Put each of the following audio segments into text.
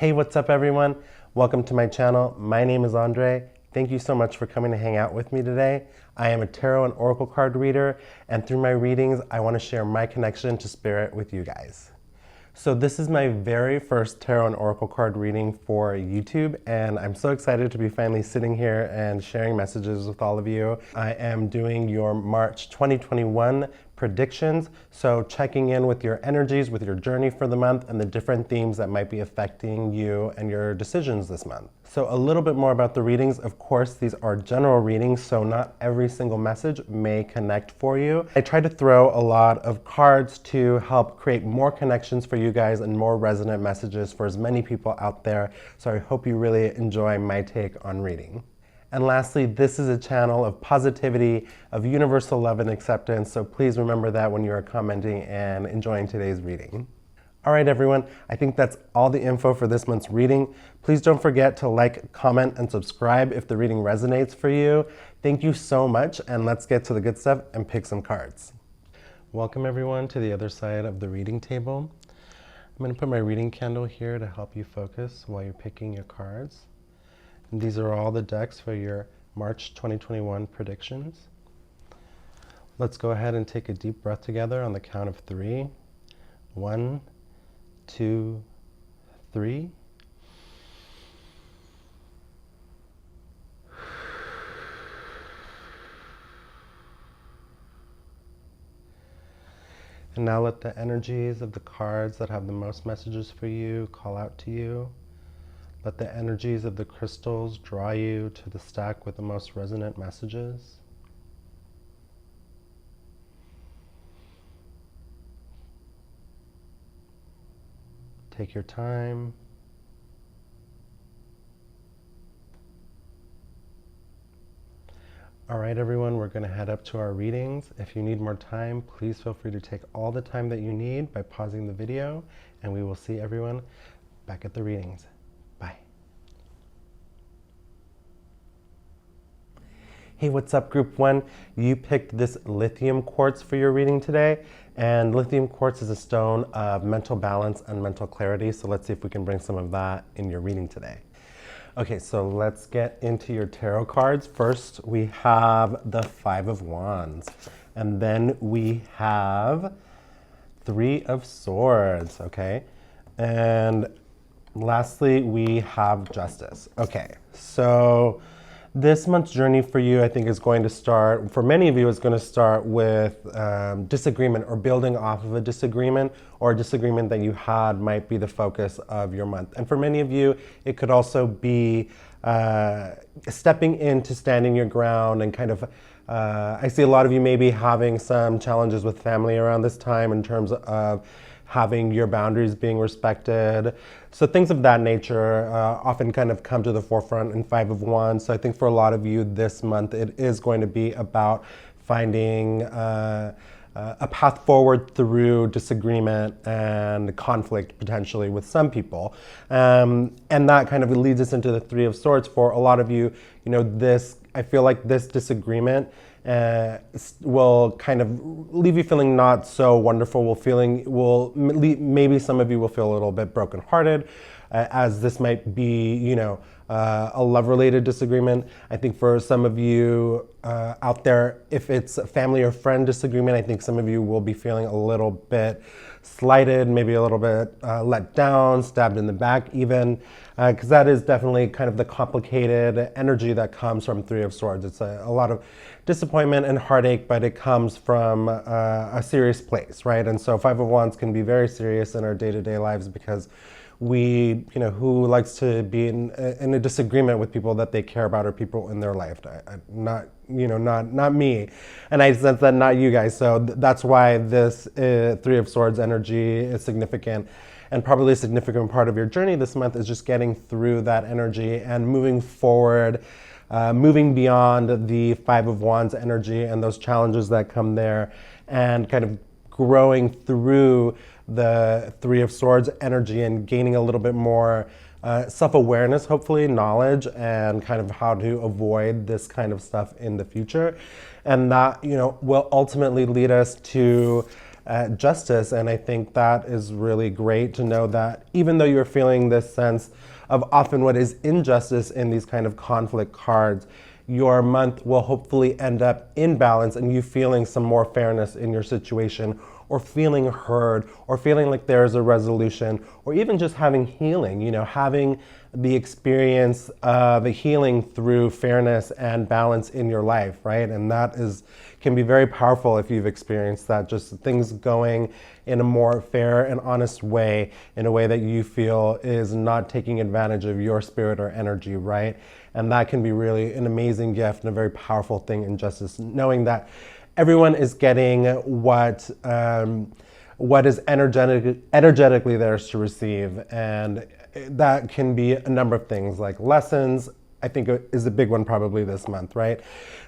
Hey, what's up everyone? Welcome to my channel. My name is Andre. Thank you so much for coming to hang out with me today. I am a tarot and oracle card reader, and through my readings, I want to share my connection to spirit with you guys. So this is my very first tarot and oracle card reading for YouTube, and I'm so excited to be finally sitting here and sharing messages with all of you. I am doing your March 2021 predictions, so checking in with your energies, with your journey for the month, and the different themes that might be affecting you and your decisions this month. So a little bit more about the readings. Of course, these are general readings, so not every single message may connect for you. I try to throw a lot of cards to help create more connections for you guys and more resonant messages for as many people out there. So I hope you really enjoy my take on reading. And lastly, this is a channel of positivity, of universal love and acceptance, so please remember that when you are commenting and enjoying today's reading. All right, everyone, I think that's all the info for this month's reading. Please don't forget to like, comment, and subscribe if the reading resonates for you. Thank you so much, and let's get to the good stuff and pick some cards. Welcome, everyone, to the other side of the reading table. I'm going to put my reading candle here to help you focus while you're picking your cards. And these are all the decks for your March 2021 predictions. Let's go ahead and take a deep breath together on the count of 3. 1, 2, 3. And now let the energies of the cards that have the most messages for you call out to you. Let the energies of the crystals draw you to the stack with the most resonant messages. Take your time. All right, everyone, we're going to head up to our readings. If you need more time, please feel free to take all the time that you need by pausing the video, and we will see everyone back at the readings. Bye. Hey, what's up, Group 1? You picked this lithium quartz for your reading today, and lithium quartz is a stone of mental balance and mental clarity, so let's see if we can bring some of that in your reading today. Okay, so let's get into your tarot cards. First, we have the 5 of Wands, and then we have 3 of Swords, okay? And lastly, we have Justice. Okay, so this month's journey for you, I think, is going to start, for many of you, is going to start with disagreement or building off of a disagreement, or a disagreement that you had might be the focus of your month. And for many of you, it could also be stepping into standing your ground and kind of, I see a lot of you maybe having some challenges with family around this time in terms of having your boundaries being respected. So things of that nature often kind of come to the forefront in 5 of Wands. So I think for a lot of you this month, it is going to be about finding a path forward through disagreement and conflict potentially with some people. And that kind of leads us into the 3 of Swords. For a lot of you, I feel like this disagreement will kind of leave you feeling not so wonderful. Maybe some of you will feel a little bit brokenhearted, as this might be, a love-related disagreement. I think for some of you out there, if it's a family or friend disagreement, I think some of you will be feeling a little bit slighted, maybe a little bit let down, stabbed in the back even, because that is definitely kind of the complicated energy that comes from 3 of Swords. It's a lot of disappointment and heartache, but it comes from a serious place, right? And so 5 of Wands can be very serious in our day-to-day lives, because we, who likes to be in a disagreement with people that they care about or people in their life? Not me. And I sense that not you guys. So that's why this 3 of Swords energy is significant. And probably a significant part of your journey this month is just getting through that energy and moving forward, moving beyond the 5 of Wands energy and those challenges that come there, and kind of growing through the 3 of Swords energy and gaining a little bit more self-awareness, hopefully, knowledge, and kind of how to avoid this kind of stuff in the future. And that, will ultimately lead us to justice. And I think that is really great to know that even though you're feeling this sense of often what is injustice in these kind of conflict cards, your month will hopefully end up in balance and you feeling some more fairness in your situation, or feeling heard, or feeling like there's a resolution, or even just having healing, having the experience of a healing through fairness and balance in your life, right? And that can be very powerful if you've experienced that, just things going in a more fair and honest way, in a way that you feel is not taking advantage of your spirit or energy, right? And that can be really an amazing gift and a very powerful thing in justice, knowing that everyone is getting what is energetically theirs to receive. And that can be a number of things, like lessons, I think is a big one probably this month, right?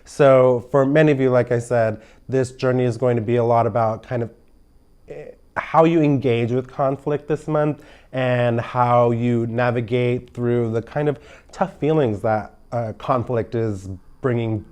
So for many of you, like I said, this journey is going to be a lot about kind of how you engage with conflict this month and how you navigate through the kind of tough feelings that conflict is bringing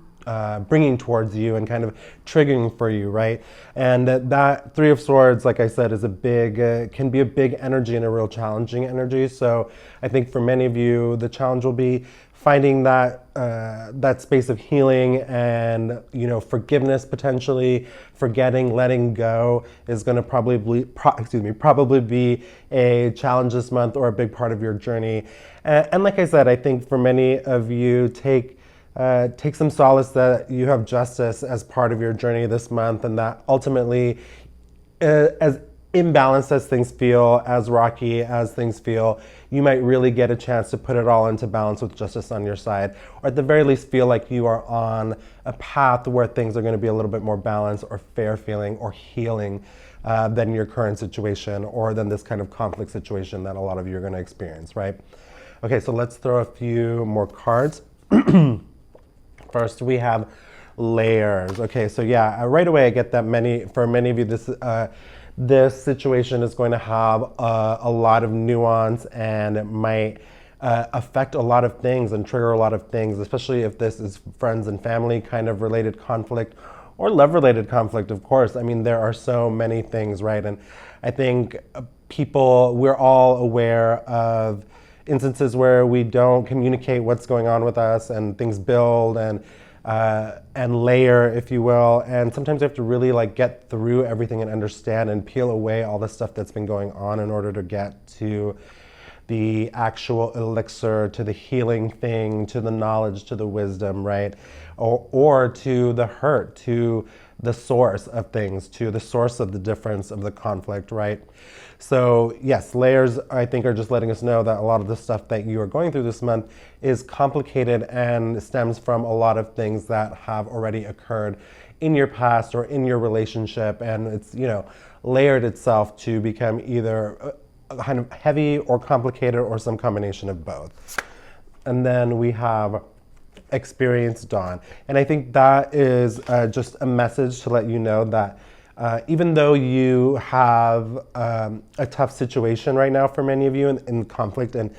towards you and kind of triggering for you, right? And that Three of Swords, like I said, is can be a big energy and a real challenging energy. So I think for many of you, the challenge will be finding that space of healing and forgiveness, potentially forgetting, letting go is going to probably be a challenge this month, or a big part of your journey. And like I said, I think for many of you, take some solace that you have justice as part of your journey this month, and that ultimately, as imbalanced as things feel, as rocky as things feel, you might really get a chance to put it all into balance with justice on your side, or at the very least feel like you are on a path where things are going to be a little bit more balanced or fair feeling or healing than your current situation, or than this kind of conflict situation that a lot of you are going to experience, right? Okay, so let's throw a few more cards. First, we have layers. Okay, so yeah, right away I get that for many of you, this situation is going to have a lot of nuance, and it might affect a lot of things and trigger a lot of things, especially if this is friends and family kind of related conflict, or love related conflict, of course. I mean, there are so many things, right? And I think we're all aware of instances where we don't communicate what's going on with us, and things build and layer, if you will. And sometimes you have to really get through everything and understand and peel away all the stuff that's been going on in order to get to the actual elixir, to the healing thing, to the knowledge, to the wisdom, right? Or to the hurt, to the source of things, to the source of the difference of the conflict, right? So yes, layers, I think, are just letting us know that a lot of the stuff that you are going through this month is complicated and stems from a lot of things that have already occurred in your past or in your relationship, and it's layered itself to become either kind of heavy or complicated, or some combination of both. And then we have Experience Dawn, and I think that is just a message to let you know that even though you have a tough situation right now, for many of you in conflict, and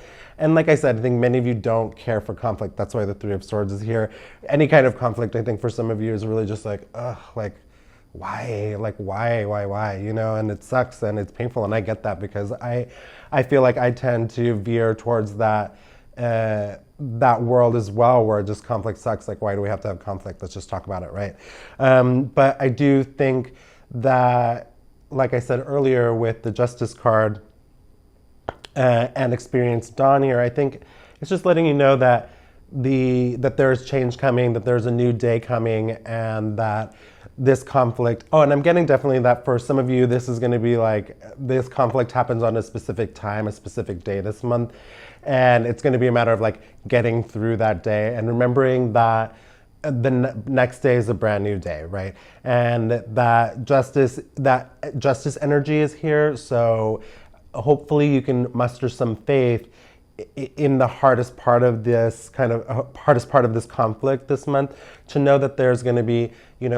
like I said, I think many of you don't care for conflict. That's why the Three of Swords is here. Any kind of conflict, I think, for some of you is really just why? Why? And it sucks and it's painful, and I get that, because I feel like I tend to veer towards that world as well, where just conflict sucks. Like, why do we have to have conflict? Let's just talk about it, right? But I do think that, like I said earlier with the Justice card and Experience Dawn here, I think it's just letting you know that there's change coming, that there's a new day coming, and that this conflict, and I'm getting definitely that for some of you, this is going to be this conflict happens on a specific time, a specific day this month, and it's going to be a matter of getting through that day and remembering that the next day is a brand new day, right? And that justice energy is here. So hopefully you can muster some faith in the hardest part of this conflict this month, to know that there's going to be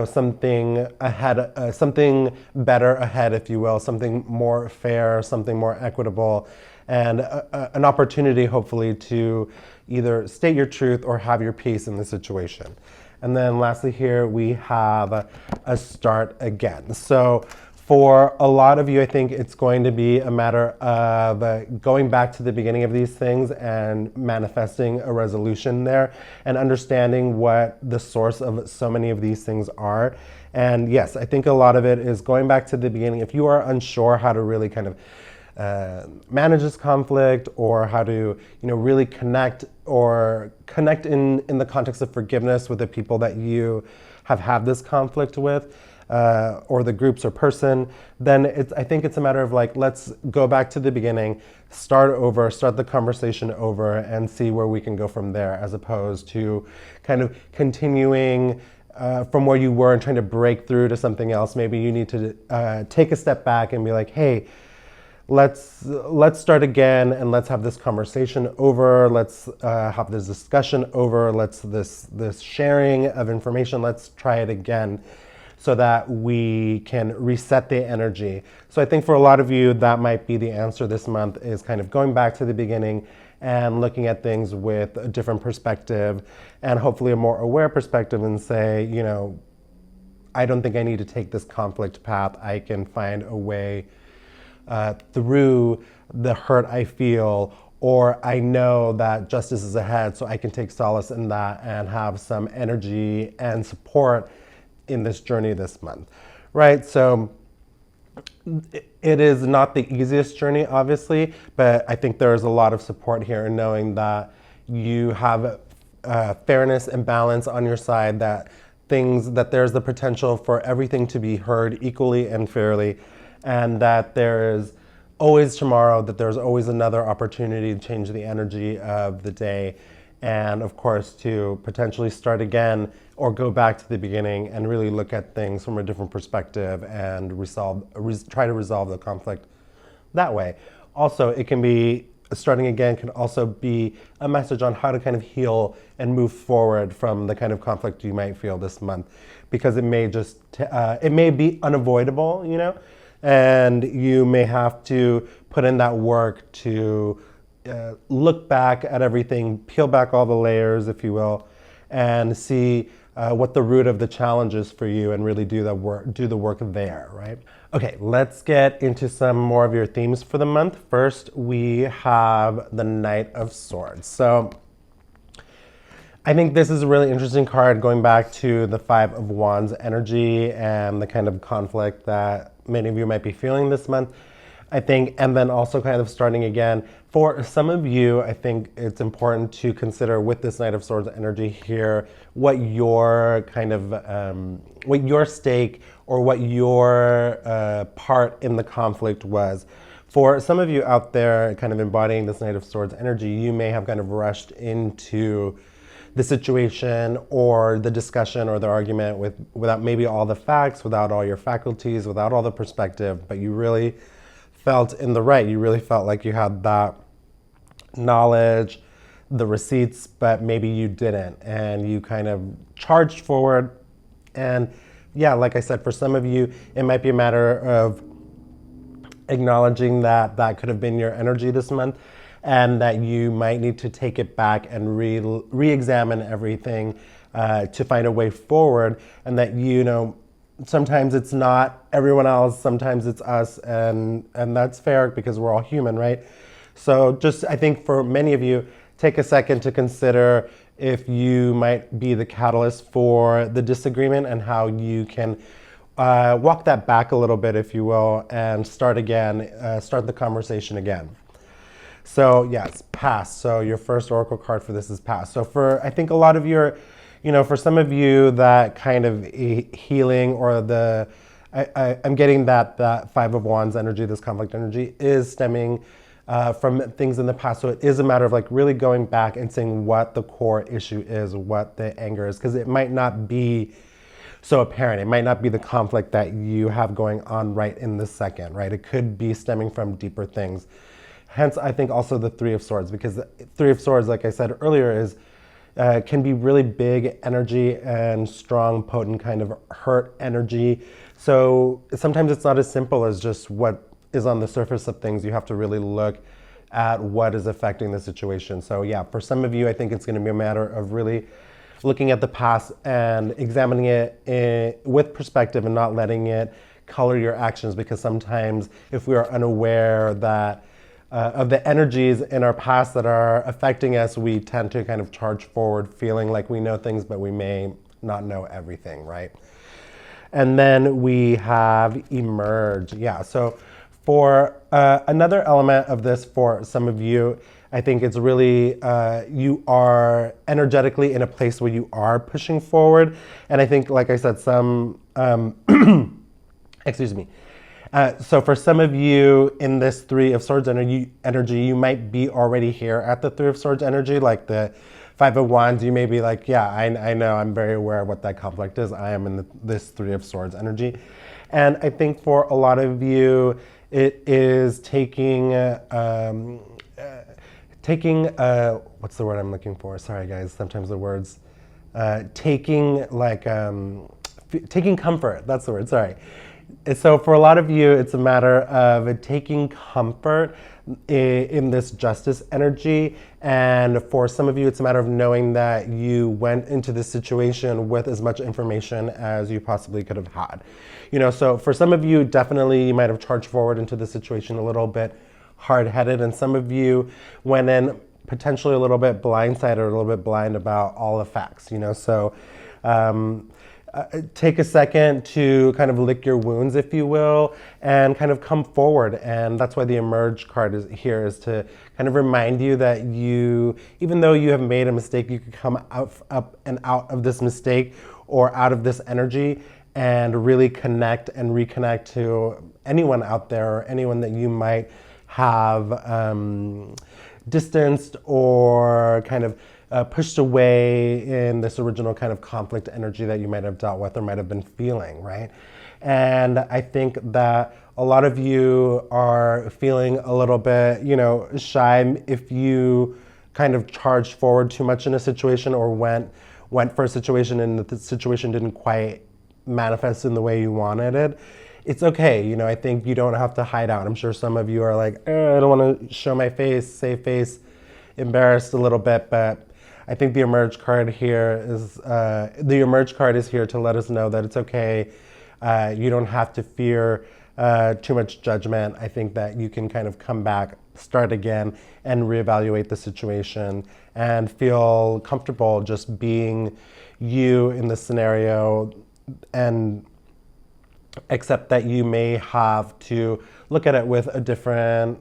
something ahead, something better ahead, if you will, something more fair, something more equitable, and an opportunity hopefully to either state your truth or have your peace in the situation. And then lastly here we have a start again. So For a lot of you, I think it's going to be a matter of going back to the beginning of these things and manifesting a resolution there and understanding what the source of so many of these things are. And yes, I think a lot of it is going back to the beginning. If you are unsure how to really kind of manage this conflict, or how to, really connect in the context of forgiveness with the people that you have had this conflict with, or the groups or person, then I think it's a matter of like, let's go back to the beginning, start the conversation over, and see where we can go from there, as opposed to kind of continuing from where you were and trying to break through to something else. Maybe you need to take a step back and be like, hey, let's start again, and let's have this conversation over. Let's have this discussion over. This sharing of information. Let's try it again, so that we can reset the energy. So I think for a lot of you, that might be the answer this month, is kind of going back to the beginning and looking at things with a different perspective, and hopefully a more aware perspective, and say, I don't think I need to take this conflict path. I can find a way through the hurt I feel, or I know that justice is ahead, so I can take solace in that and have some energy and support in this journey this month, right? So it is not the easiest journey, obviously, but I think there is a lot of support here in knowing that you have fairness and balance on your side, that there's the potential for everything to be heard equally and fairly, and that there is always tomorrow, that there's always another opportunity to change the energy of the day, and of course to potentially start again or go back to the beginning and really look at things from a different perspective and try to resolve the conflict that way. Also, it can be, starting again can also be a message on how to kind of heal and move forward from the kind of conflict you might feel this month, because it may be unavoidable, and you may have to put in that work to look back at everything, peel back all the layers, if you will, and see what the root of the challenge is for you, and really do the work there, right? Okay, let's get into some more of your themes for the month. First, we have the Knight of Swords. So I think this is a really interesting card, going back to the Five of Wands energy and the kind of conflict that many of you might be feeling this month, I think, and then also kind of starting again. For some of you, I think it's important to consider with this Knight of Swords energy here, what your kind of, what your stake or what your part in the conflict was. For some of you out there kind of embodying this Knight of Swords energy, you may have kind of rushed into the situation or the discussion or the argument without maybe all the facts, without all your faculties, without all the perspective, but you really felt in the right. You really felt like you had that knowledge, the receipts, but maybe you didn't, and you kind of charged forward. And yeah, like I said, for some of you, it might be a matter of acknowledging that that could have been your energy this month, and that you might need to take it back and re-examine everything to find a way forward, and that, sometimes it's not everyone else, sometimes it's us, and that's fair because we're all human, right? So just, I think for many of you, take a second to consider if you might be the catalyst for the disagreement, and how you can walk that back a little bit, if you will, and start again, start the conversation again. So yes, Pass. So your first oracle card for this is Pass. So for, I think a lot of your, for some of you, that kind of healing, or I'm getting that Five of Wands energy, this conflict energy, is stemming from things in the past. So it is a matter of like really going back and seeing what the core issue is, what the anger is, because it might not be so apparent. It might not be the conflict that you have going on right in this second, right? It could be stemming from deeper things. Hence, I think also the Three of Swords, because the Three of Swords, like I said earlier, can be really big energy and strong, potent kind of hurt energy. So sometimes it's not as simple as just what is on the surface of things. You have to really look at what is affecting the situation. So yeah, for some of you, I think it's going to be a matter of really looking at the past and examining it with perspective, and not letting it color your actions, because sometimes if we are unaware that of the energies in our past that are affecting us, we tend to kind of charge forward feeling like we know things, but we may not know everything, right? And then we have emerge. Yeah, so for another element of this for some of you, I think it's really, you are energetically in a place where you are pushing forward. And I think, like I said, some, excuse me. So for some of you in this Three of Swords energy, you might be already here at the Three of Swords energy, like the Five of Wands. You may be like, yeah, I know, I'm very aware of what that conflict is. I am in this Three of Swords energy. And I think for a lot of you, it is taking, what's the word I'm looking for? Sorry guys, sometimes the words, taking comfort, that's the word, sorry. So for a lot of you, it's a matter of taking comfort in this justice energy. And for some of you, it's a matter of knowing that you went into this situation with as much information as you possibly could have had. You know, so for some of you, definitely you might have charged forward into the situation a little bit hard-headed, and some of you went in potentially a little bit blindsided or a little bit blind about all the facts, you know. So take a second to kind of lick your wounds, if you will, and kind of come forward. And that's why the emerge card is here, is to kind of remind you that you, even though you have made a mistake, you can come up and out of this mistake or out of this energy and really connect and reconnect to anyone out there or anyone that you might have distanced or kind of pushed away in this original kind of conflict energy that you might have dealt with or might have been feeling, right? And I think that a lot of you are feeling a little bit, you know, shy if you kind of charged forward too much in a situation or went for a situation and the situation didn't quite manifest in the way you wanted it. It's okay, you know, I think you don't have to hide out. I'm sure some of you are like, I don't want to show my face, save face, embarrassed a little bit, but I think the emerge card here is, here to let us know that it's okay. You don't have to fear too much judgment. I think that you can kind of come back, start again, and reevaluate the situation and feel comfortable just being you in the scenario, and except that you may have to look at it with a different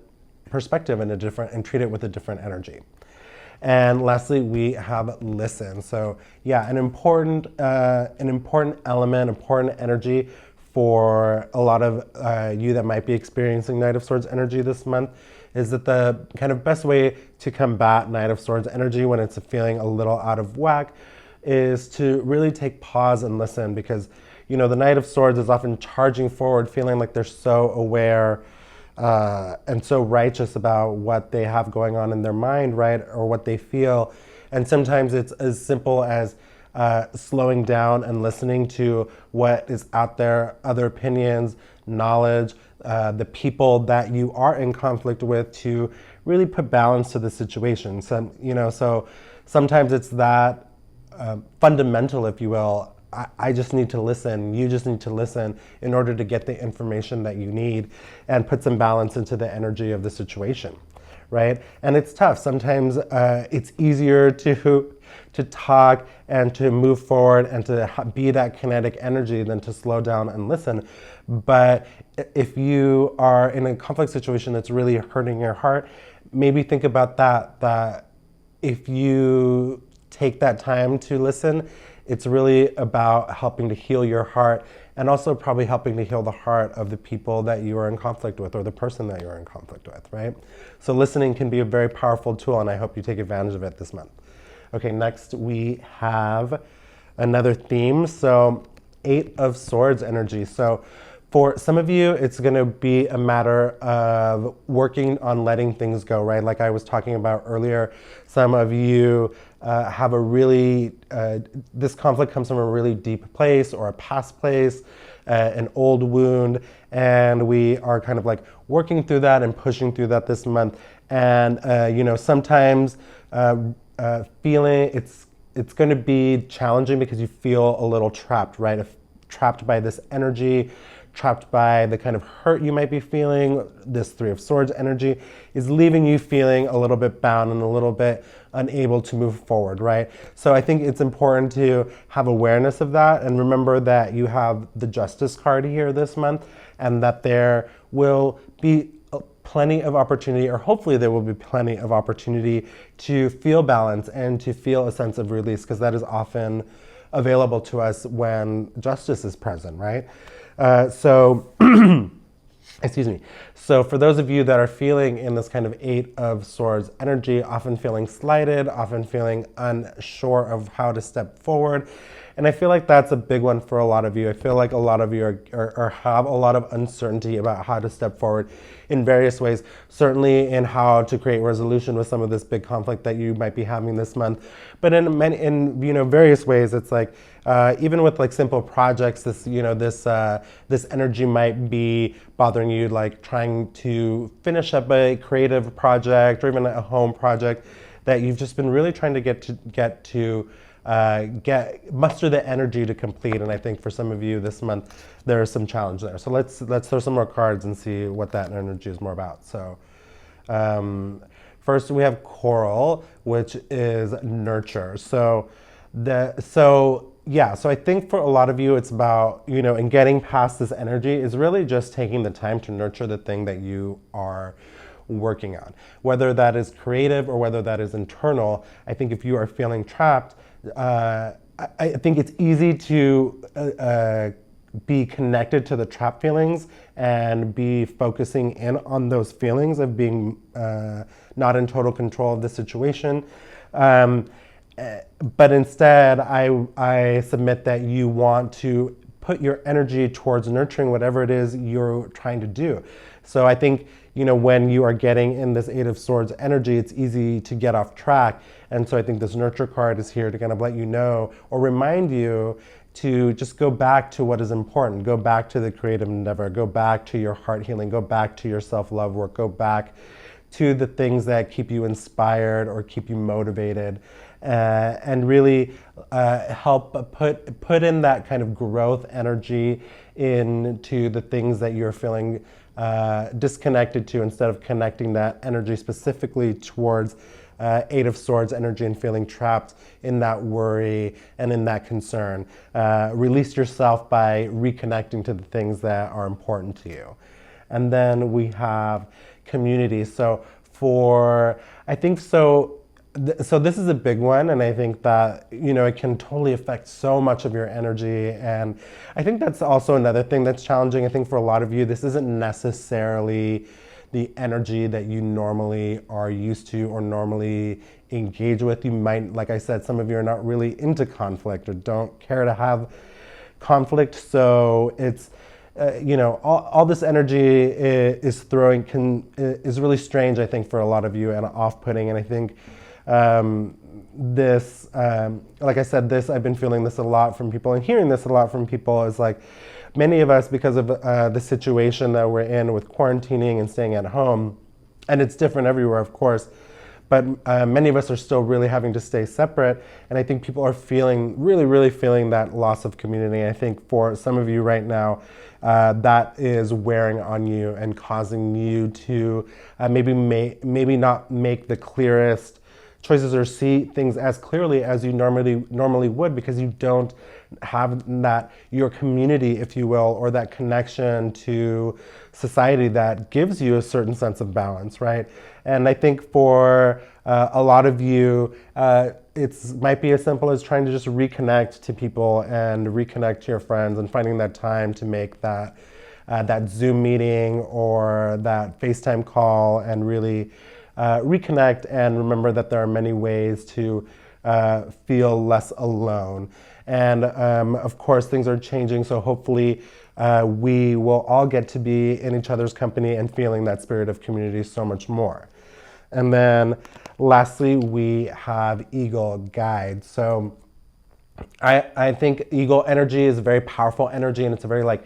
perspective and treat it with a different energy. And lastly, we have listen. So yeah, an important element, important energy for a lot of you that might be experiencing Knight of Swords energy this month is that the kind of best way to combat Knight of Swords energy when it's feeling a little out of whack is to really take pause and listen, because you know, the Knight of Swords is often charging forward, feeling like they're so aware and so righteous about what they have going on in their mind, right, or what they feel. And sometimes it's as simple as slowing down and listening to what is out there, other opinions, knowledge, the people that you are in conflict with, to really put balance to the situation. So, you know, so sometimes it's that fundamental, if you will. I just need to listen, you just need to listen in order to get the information that you need and put some balance into the energy of the situation, right? And it's tough. Sometimes it's easier to talk and to move forward and to be that kinetic energy than to slow down and listen. But if you are in a conflict situation that's really hurting your heart, maybe think about that if you take that time to listen, it's really about helping to heal your heart, and also probably helping to heal the heart of the people that you are in conflict with, or the person that you are in conflict with, right? So listening can be a very powerful tool, and I hope you take advantage of it this month. Okay, next we have another theme. So Eight of Swords energy. So for some of you, it's going to be a matter of working on letting things go, right? Like I was talking about earlier, some of you have a really, this conflict comes from a really deep place or a past place, an old wound, and we are kind of like working through that and pushing through that this month. And, you know, sometimes feeling it's going to be challenging because you feel a little trapped, right? Trapped by this energy, trapped by the kind of hurt you might be feeling. This Three of Swords energy is leaving you feeling a little bit bound and a little bit unable to move forward, right? So I think it's important to have awareness of that and remember that you have the Justice card here this month, and that there will be plenty of opportunity, or hopefully there will be plenty of opportunity to feel balance and to feel a sense of release, because that is often available to us when justice is present, right? Excuse me. So for those of you that are feeling in this kind of Eight of Swords energy, often feeling slighted, often feeling unsure of how to step forward, and I feel like that's a big one for a lot of you. I feel like a lot of you have a lot of uncertainty about how to step forward in various ways, certainly in how to create resolution with some of this big conflict that you might be having this month. But in various ways, it's like, even with like simple projects, this energy might be bothering you, like trying to finish up a creative project or even a home project that you've just been really trying to muster the energy to complete. And I think for some of you this month there is some challenge there. So let's throw some more cards and see what that energy is more about. So first we have Coral, which is nurture. So I think for a lot of you, it's about, in getting past this energy is really just taking the time to nurture the thing that you are working on. Whether that is creative or whether that is internal, I think if you are feeling trapped, I think it's easy to be connected to the trap feelings and be focusing in on those feelings of being not in total control of the situation. But instead, I submit that you want to put your energy towards nurturing whatever it is you're trying to do. So I think, when you are getting in this Eight of Swords energy, it's easy to get off track. And so I think this nurture card is here to kind of let you know or remind you to just go back to what is important. Go back to the creative endeavor. Go back to your heart healing. Go back to your self-love work. Go back to the things that keep you inspired or keep you motivated. And really help put in that kind of growth energy into the things that you're feeling disconnected to, instead of connecting that energy specifically towards Eight of Swords energy and feeling trapped in that worry and in that concern. Release yourself by reconnecting to the things that are important to you. And then we have community. So so this is a big one, and I think that, it can totally affect so much of your energy. And I think that's also another thing that's challenging. I think for a lot of you, this isn't necessarily the energy that you normally are used to or normally engage with. You might, like I said, some of you are not really into conflict or don't care to have conflict. So it's, all this energy is really strange, I think, for a lot of you, and off-putting. And I think like I said, I've been feeling this a lot from people and hearing this a lot from people, is like many of us, because of the situation that we're in with quarantining and staying at home, and it's different everywhere, of course, but many of us are still really having to stay separate. And I think people are really feeling that loss of community. I think for some of you right now, that is wearing on you and causing you to maybe not make the clearest choices or see things as clearly as you normally would, because you don't have your community, if you will, or that connection to society that gives you a certain sense of balance, right? And I think for a lot of you, it might be as simple as trying to just reconnect to people and reconnect to your friends and finding that time to make that Zoom meeting or that FaceTime call and really reconnect and remember that there are many ways to feel less alone. And of course, things are changing, so hopefully we will all get to be in each other's company and feeling that spirit of community so much more. And then lastly, we have Eagle Guide. So I think Eagle energy is a very powerful energy, and it's a very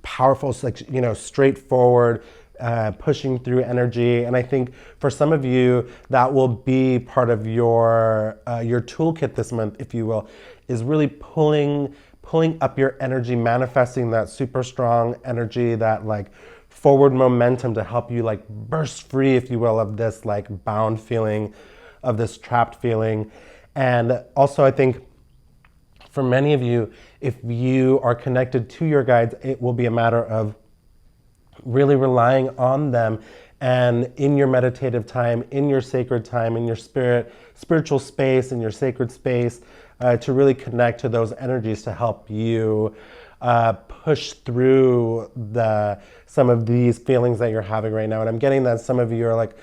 powerful, straightforward, pushing through energy. And I think for some of you, that will be part of your toolkit this month, if you will, is really pulling pulling up your energy, manifesting that super strong energy, that like forward momentum to help you like burst free, if you will, of this like bound feeling, of this trapped feeling. And also I think for many of you, if you are connected to your guides, it will be a matter of really relying on them, and in your meditative time, in your sacred time, in your spiritual space, in your sacred space, to really connect to those energies to help you push through some of these feelings that you're having right now. And I'm getting that some of you are like,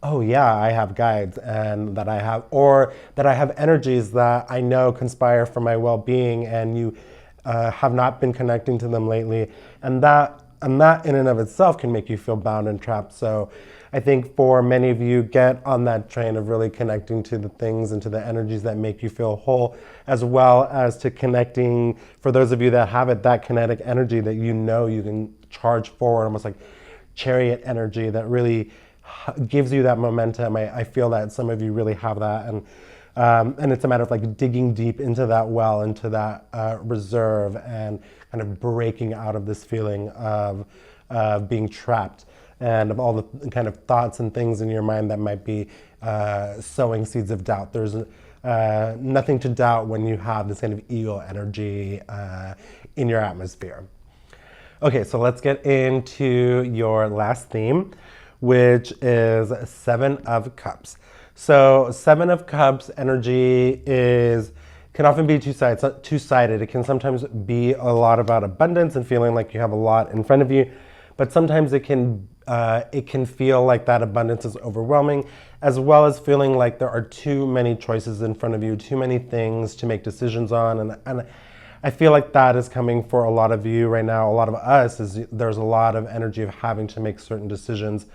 oh yeah, I have guides, and that I have energies that I know conspire for my well-being, and you have not been connecting to them lately, and that in and of itself can make you feel bound and trapped. So I think for many of you, get on that train of really connecting to the things and to the energies that make you feel whole, as well as to connecting, for those of you that have it, that kinetic energy that you know you can charge forward, almost like chariot energy that really gives you that momentum. I feel that some of you really have that, and it's a matter of like digging deep into that well, into that reserve, and kind of breaking out of this feeling of being trapped, and of all the kind of thoughts and things in your mind that might be sowing seeds of doubt. There's nothing to doubt when you have this kind of ego energy in your atmosphere. Okay, so let's get into your last theme, which is Seven of Cups. So Seven of Cups energy can often be two-sided. It can sometimes be a lot about abundance and feeling like you have a lot in front of you, but sometimes it can feel like that abundance is overwhelming, as well as feeling like there are too many choices in front of you, too many things to make decisions on. And I feel like that is coming for a lot of you right now. A lot of us, there's a lot of energy of having to make certain decisions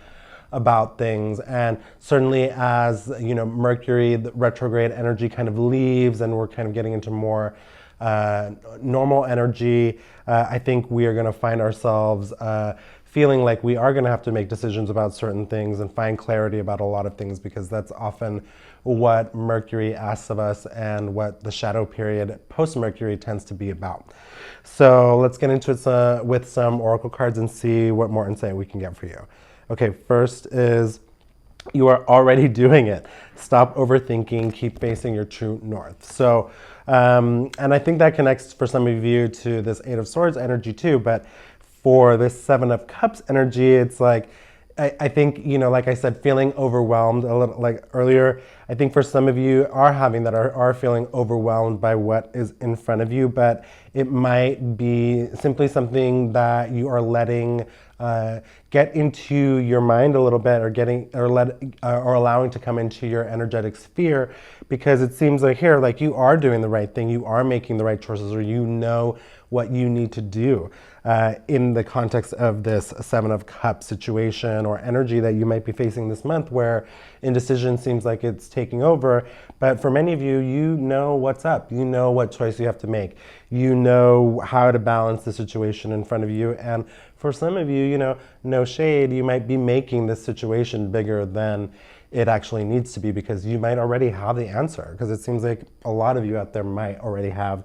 about things. And certainly as, you know, Mercury, the retrograde energy kind of leaves and we're kind of getting into more normal energy, I think we are going to find ourselves feeling like we are going to have to make decisions about certain things and find clarity about a lot of things, because that's often what Mercury asks of us and what the shadow period post-Mercury tends to be about. So let's get into it with some oracle cards and see what more insight we can get for you. Okay, first is, you are already doing it. Stop overthinking, keep facing your true north. So, and I think that connects for some of you to this Eight of Swords energy too, but for this Seven of Cups energy, it's like, I think, you know, like I said, feeling overwhelmed a little, like earlier, I think for some of you are having that, are feeling overwhelmed by what is in front of you, but it might be simply something that you are letting get into your mind a little bit, or allowing to come into your energetic sphere, because it seems like here, like you are doing the right thing, you are making the right choices, or you know what you need to do in the context of this Seven of Cups situation or energy that you might be facing this month, where indecision seems like it's taking over. But for many of you, you know what's up. You know what choice you have to make. You know how to balance the situation in front of you. And for some of you, you know, no shade, you might be making this situation bigger than it actually needs to be, because you might already have the answer. Because it seems like a lot of you out there might already have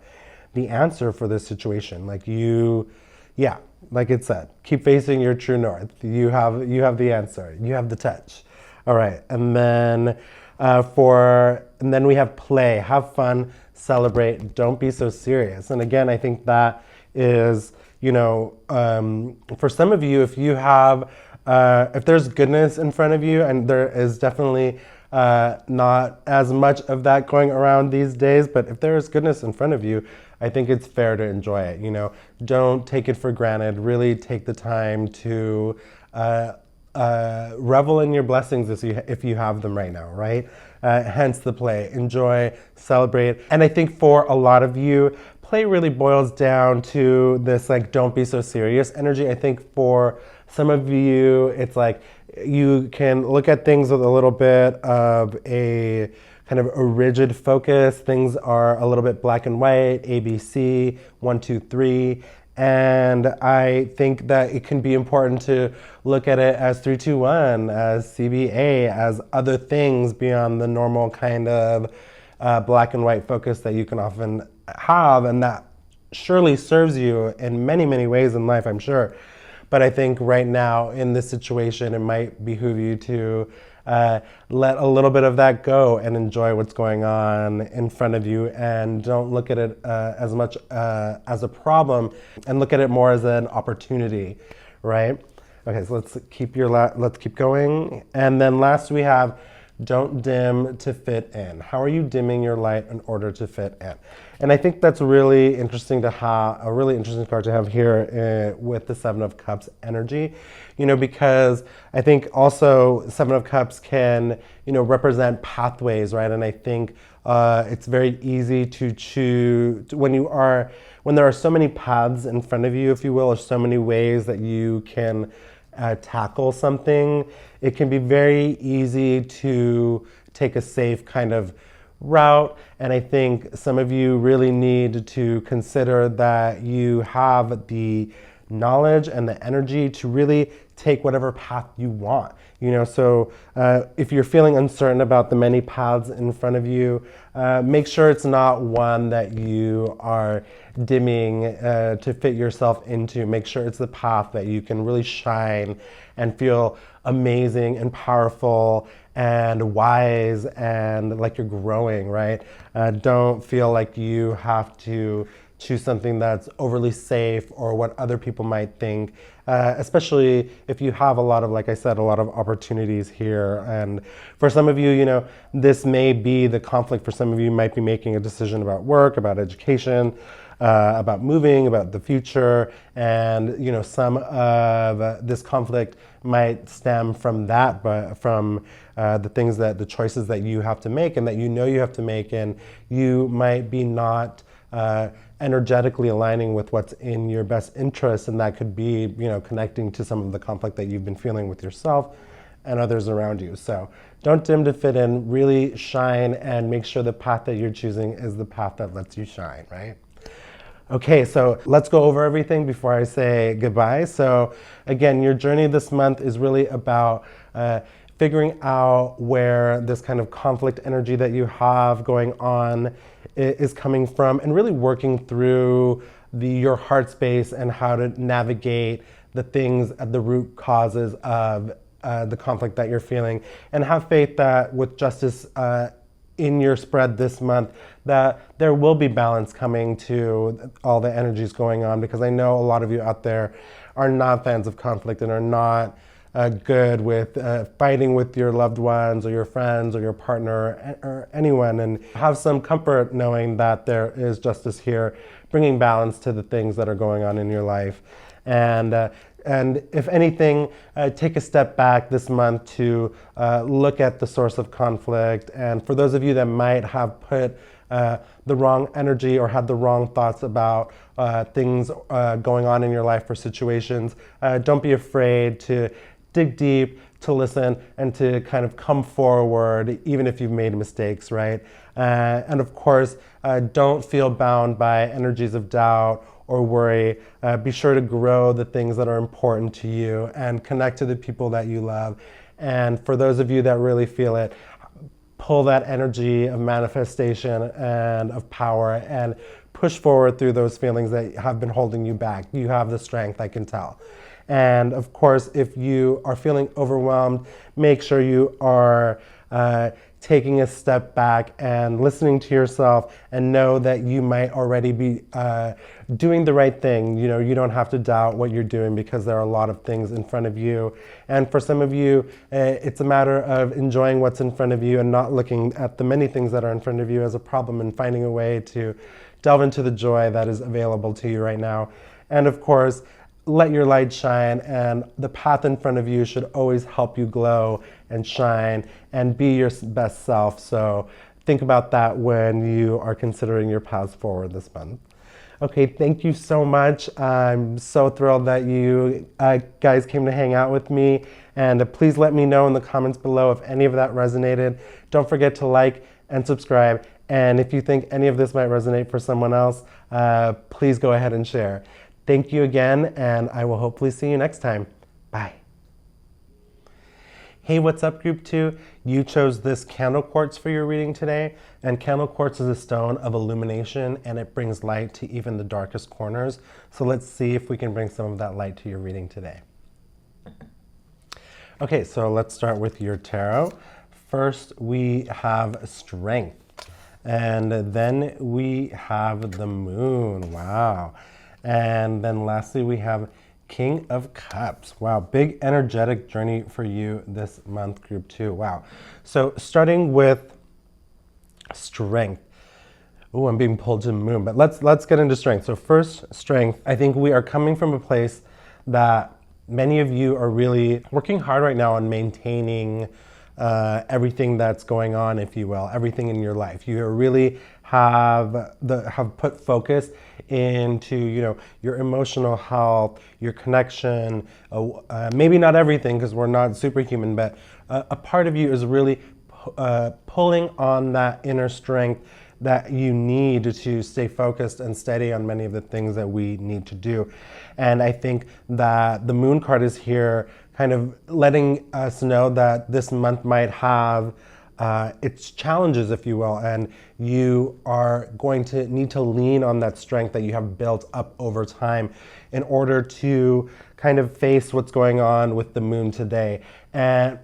the answer for this situation. Like yeah, like it said, keep facing your true north. You have the answer. You have the touch. All right, and then we have play. Have fun, celebrate. Don't be so serious. And again, I think that is, you know, for some of you, if you have, if there's goodness in front of you, and there is definitely not as much of that going around these days, but if there is goodness in front of you, I think it's fair to enjoy it. You know, don't take it for granted. Really take the time to revel in your blessings if you have them right now, right? Hence the play. Enjoy, celebrate. And I think for a lot of you, play really boils down to this like don't be so serious energy. I think for some of you, it's like you can look at things with a little bit of a kind of a rigid focus. Things are a little bit black and white, ABC, 1, 2, 3. And I think that it can be important to look at it as 3, 2, 1, as CBA, as other things beyond the normal kind of black and white focus that you can often have. And that surely serves you in many, many ways in life, I'm sure. But I think right now in this situation, it might behoove you to let a little bit of that go and enjoy what's going on in front of you, and don't look at it as much as a problem, and look at it more as an opportunity, right? Okay, so let's keep going. And then last we have, don't dim to fit in. How are you dimming your light in order to fit in? And I think that's really interesting to have, a really interesting card to have here with the Seven of Cups energy, because I think also Seven of Cups can, represent pathways, right? And I think it's very easy to choose when there are so many paths in front of you, if you will, or so many ways that you can tackle something. It can be very easy to take a safe kind of route, and I think some of you really need to consider that you have the knowledge and the energy to really take whatever path you want. So if you're feeling uncertain about the many paths in front of you, make sure it's not one that you are dimming to fit yourself into. Make sure it's the path that you can really shine and feel amazing and powerful and wise and like you're growing, right? Don't feel like you have to choose something that's overly safe or what other people might think, especially if you have a lot of, like I said, a lot of opportunities here. And for some of you, this may be the conflict. For some of you might be making a decision about work, about education, about moving, about the future. And, some of this conflict might stem from that, but from the choices that you have to make and that you have to make, and you might be not energetically aligning with what's in your best interest, and that could be, connecting to some of the conflict that you've been feeling with yourself and others around you. So don't dim to fit in, really shine, and make sure the path that you're choosing is the path that lets you shine, right? Okay, so let's go over everything before I say goodbye. So again, your journey this month is really about figuring out where this kind of conflict energy that you have going on is coming from, and really working through your heart space and how to navigate the things at the root causes of the conflict that you're feeling. And have faith that with justice in your spread this month, that there will be balance coming to all the energies going on, because I know a lot of you out there are not fans of conflict and are not good with fighting with your loved ones or your friends or your partner or anyone, and have some comfort knowing that there is justice here, bringing balance to the things that are going on in your life. And if anything, take a step back this month to look at the source of conflict. And for those of you that might have put the wrong energy or had the wrong thoughts about things going on in your life or situations, don't be afraid to dig deep, to listen, and to kind of come forward, even if you've made mistakes, right? And of course, don't feel bound by energies of doubt or worry. Be sure to grow the things that are important to you and connect to the people that you love. And for those of you that really feel it, pull that energy of manifestation and of power and push forward through those feelings that have been holding you back. You have the strength, I can tell. And of course, if you are feeling overwhelmed, make sure you are taking a step back and listening to yourself, and know that you might already be doing the right thing. You don't have to doubt what you're doing, because there are a lot of things in front of you. And for some of you, it's a matter of enjoying what's in front of you and not looking at the many things that are in front of you as a problem, and finding a way to delve into the joy that is available to you right now. And of course, let your light shine, and the path in front of you should always help you glow and shine and be your best self. So think about that when you are considering your paths forward this month. Okay, thank you so much. I'm so thrilled that you guys came to hang out with me. And please let me know in the comments below if any of that resonated. Don't forget to like and subscribe. And if you think any of this might resonate for someone else, please go ahead and share. Thank you again, and I will hopefully see you next time. Bye. Hey, what's up, group 2? You chose this candle quartz for your reading today, and candle quartz is a stone of illumination, and it brings light to even the darkest corners. So let's see if we can bring some of that light to your reading today. Okay, so let's start with your tarot. First, we have strength, and then we have the moon. Wow. And then lastly, we have King of Cups. Wow, big energetic journey for you this month, group 2. Wow. So starting with strength. Oh, I'm being pulled to the moon, but let's get into strength. So first, strength. I think we are coming from a place that many of you are really working hard right now on maintaining everything that's going on, if you will, everything in your life. You really have put focus into your emotional health, your connection. Maybe not everything, because we're not superhuman, but a part of you is really pulling on that inner strength that you need to stay focused and steady on many of the things that we need to do. And I think that the moon card is here kind of letting us know that this month might have its challenges, if you will, and you are going to need to lean on that strength that you have built up over time in order to kind of face what's going on with the moon today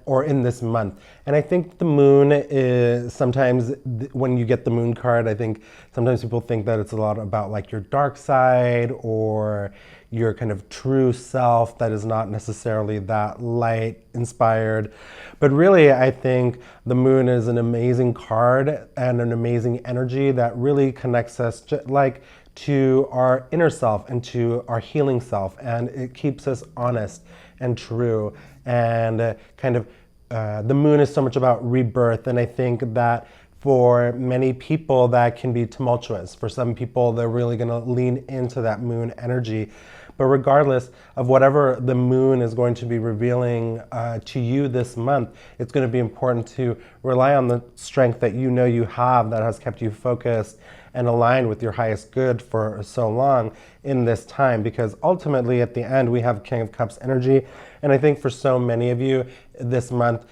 or in this month. And I think the moon is sometimes, when you get the moon card, I think sometimes people think that it's a lot about like your dark side or your kind of true self that is not necessarily that light inspired. But really, I think the moon is an amazing card and an amazing energy that really connects us to our inner self and to our healing self, and it keeps us honest and true. And the moon is so much about rebirth, and I think that for many people that can be tumultuous. For some people, they're really going to lean into that moon energy. But regardless of whatever the moon is going to be revealing to you this month, it's going to be important to rely on the strength that you know you have that has kept you focused and aligned with your highest good for so long in this time, because ultimately at the end we have King of Cups energy. And I think for so many of you, this month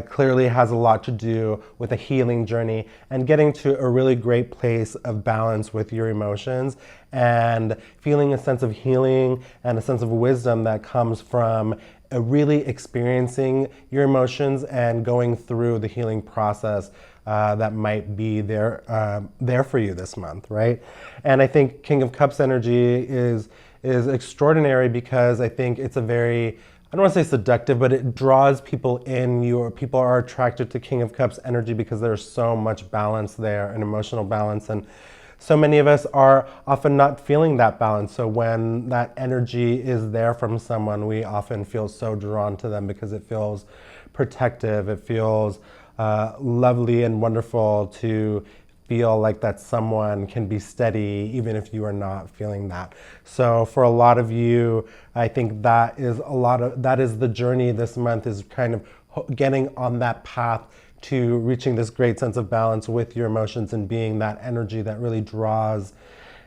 clearly has a lot to do with a healing journey and getting to a really great place of balance with your emotions and feeling a sense of healing and a sense of wisdom that comes from really experiencing your emotions and going through the healing process that might be there for you this month, right? And I think King of Cups energy is extraordinary because I think it's a very, I don't want to say seductive, but it draws people in. People are attracted to King of Cups energy because there's so much balance there, an emotional balance, and so many of us are often not feeling that balance. So when that energy is there from someone, we often feel so drawn to them because it feels protective. It feels lovely and wonderful to feel like that someone can be steady even if you are not feeling that. So for a lot of you, I think that is the journey this month, is kind of getting on that path to reaching this great sense of balance with your emotions and being that energy that really draws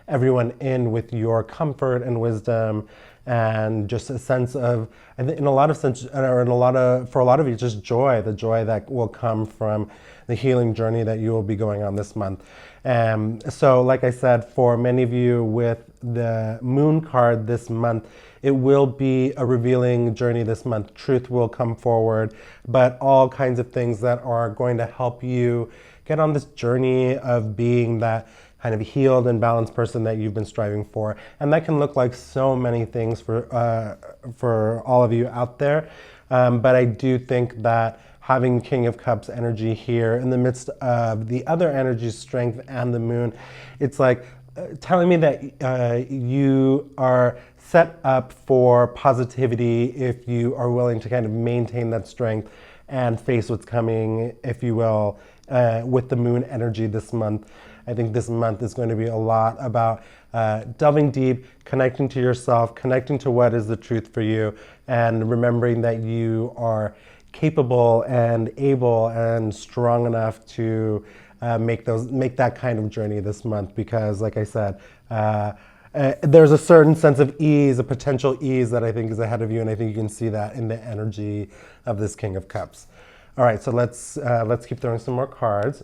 everyone in with your comfort and wisdom, and just a sense of, for a lot of you, just joy, the joy that will come from the healing journey that you will be going on this month. So like I said, for many of you with the moon card this month, it will be a revealing journey this month. Truth will come forward, but all kinds of things that are going to help you get on this journey of being that kind of healed and balanced person that you've been striving for. And that can look like so many things for all of you out there. But I do think that having King of Cups energy here in the midst of the other energies, strength and the moon, it's like telling me that you are set up for positivity if you are willing to kind of maintain that strength and face what's coming, if you will, with the moon energy this month. I think this month is going to be a lot about delving deep, connecting to yourself, connecting to what is the truth for you, and remembering that you are capable and able and strong enough to make that kind of journey this month. Because like I said, there's a certain sense of ease, a potential ease that I think is ahead of you, and I think you can see that in the energy of this King of Cups. All right, so let's keep throwing some more cards.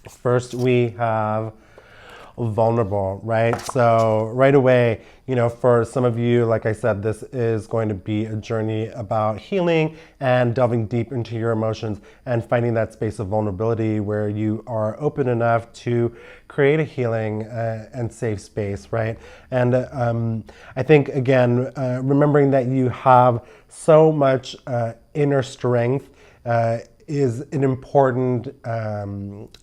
First, we have vulnerable, right? So right away, for some of you, like I said, this is going to be a journey about healing and delving deep into your emotions and finding that space of vulnerability where you are open enough to create a healing and safe space, right? And I think, again, remembering that you have so much inner strength is an important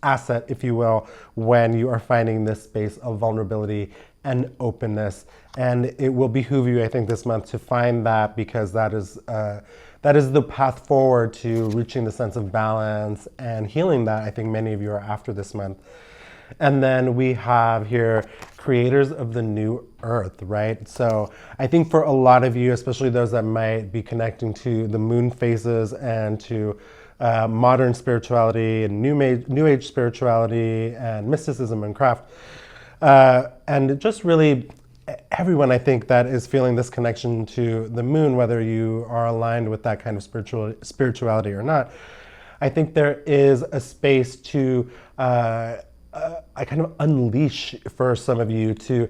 asset, if you will, when you are finding this space of vulnerability and openness. And it will behoove you, I think, this month to find that, because that is the path forward to reaching the sense of balance and healing that I think many of you are after this month. And then we have here creators of the new earth, right? So I think for a lot of you, especially those that might be connecting to the moon phases and to modern spirituality and new age spirituality and mysticism and craft, and just really everyone, I think, that is feeling this connection to the moon, whether you are aligned with that kind of spirituality or not. I think there is a space to I kind of unleash for some of you to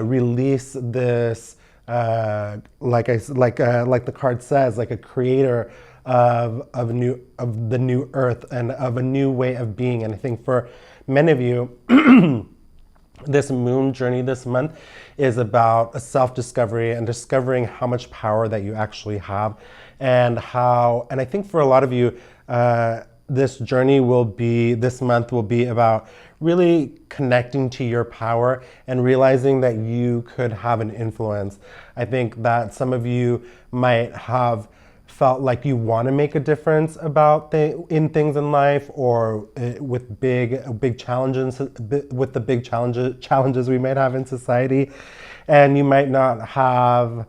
release this, like the card says, like a creator of the new earth and of a new way of being. And I think for many of you, this moon journey this month is about a self-discovery and discovering how much power that you actually have, and I think for a lot of you, this month will be about really connecting to your power and realizing that you could have an influence. I think that some of you might have felt like you want to make a difference in things in life, or with big challenges, with the big challenges we might have in society, and you might not have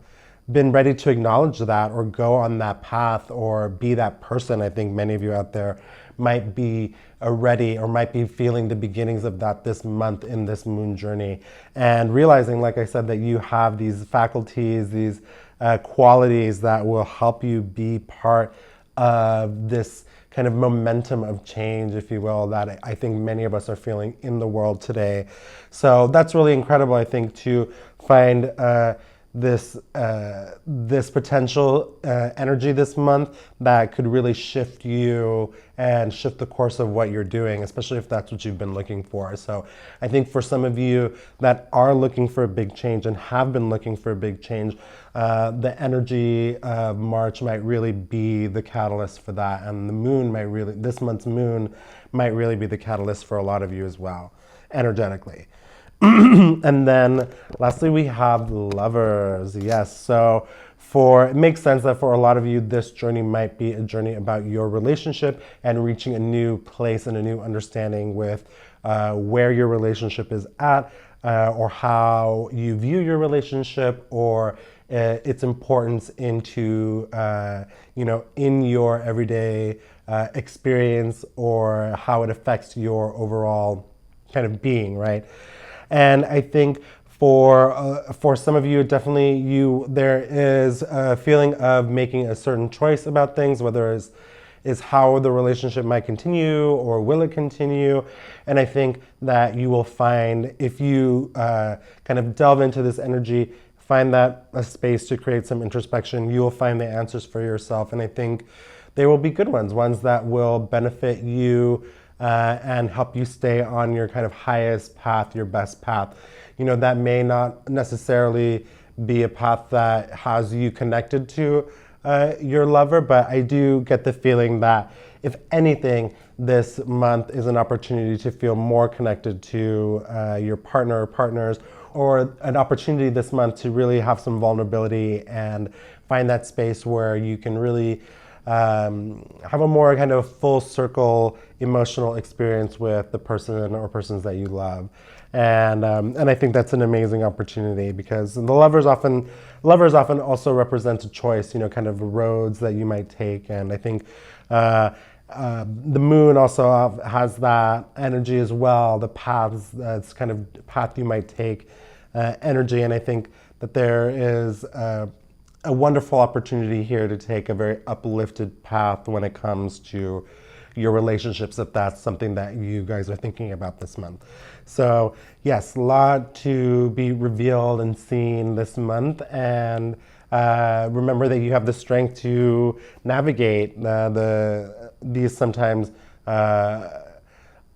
been ready to acknowledge that or go on that path or be that person. I think many of you out there might be ready or might be feeling the beginnings of that this month in this moon journey, and realizing, like I said, that you have these faculties, these qualities that will help you be part of this kind of momentum of change, if you will, that I think many of us are feeling in the world today. So that's really incredible, I think, to find this potential energy this month that could really shift you and shift the course of what you're doing, especially if that's what you've been looking for. So I think for some of you that are looking for a big change and have been looking for a big change, the energy of March might really be the catalyst for that, and this month's moon might really be the catalyst for a lot of you as well, energetically. And then lastly, we have lovers. Yes, so it makes sense that for a lot of you, this journey might be a journey about your relationship and reaching a new place and a new understanding with where your relationship is at, or how you view your relationship, or its importance in your everyday experience, or how it affects your overall kind of being, right? And I think for some of you, definitely there is a feeling of making a certain choice about things, whether is how the relationship might continue or will it continue. And I think that you will find, if you kind of delve into this energy, find that a space to create some introspection, you will find the answers for yourself. And I think they will be good ones that will benefit you and help you stay on your kind of highest path, your best path. That may not necessarily be a path that has you connected to your lover, but I do get the feeling that, if anything, this month is an opportunity to feel more connected to your partner or partners, or an opportunity this month to really have some vulnerability and find that space where you can really have a more kind of full circle emotional experience with the person or persons that you love. And I think that's an amazing opportunity, because the lovers often also represent a choice, kind of roads that you might take. And I think the moon also has that energy as well, the paths, that's kind of path you might take energy. And I think that there is a wonderful opportunity here to take a very uplifted path when it comes to your relationships, if that's something that you guys are thinking about this month. So yes, a lot to be revealed and seen this month, and remember that you have the strength to navigate these sometimes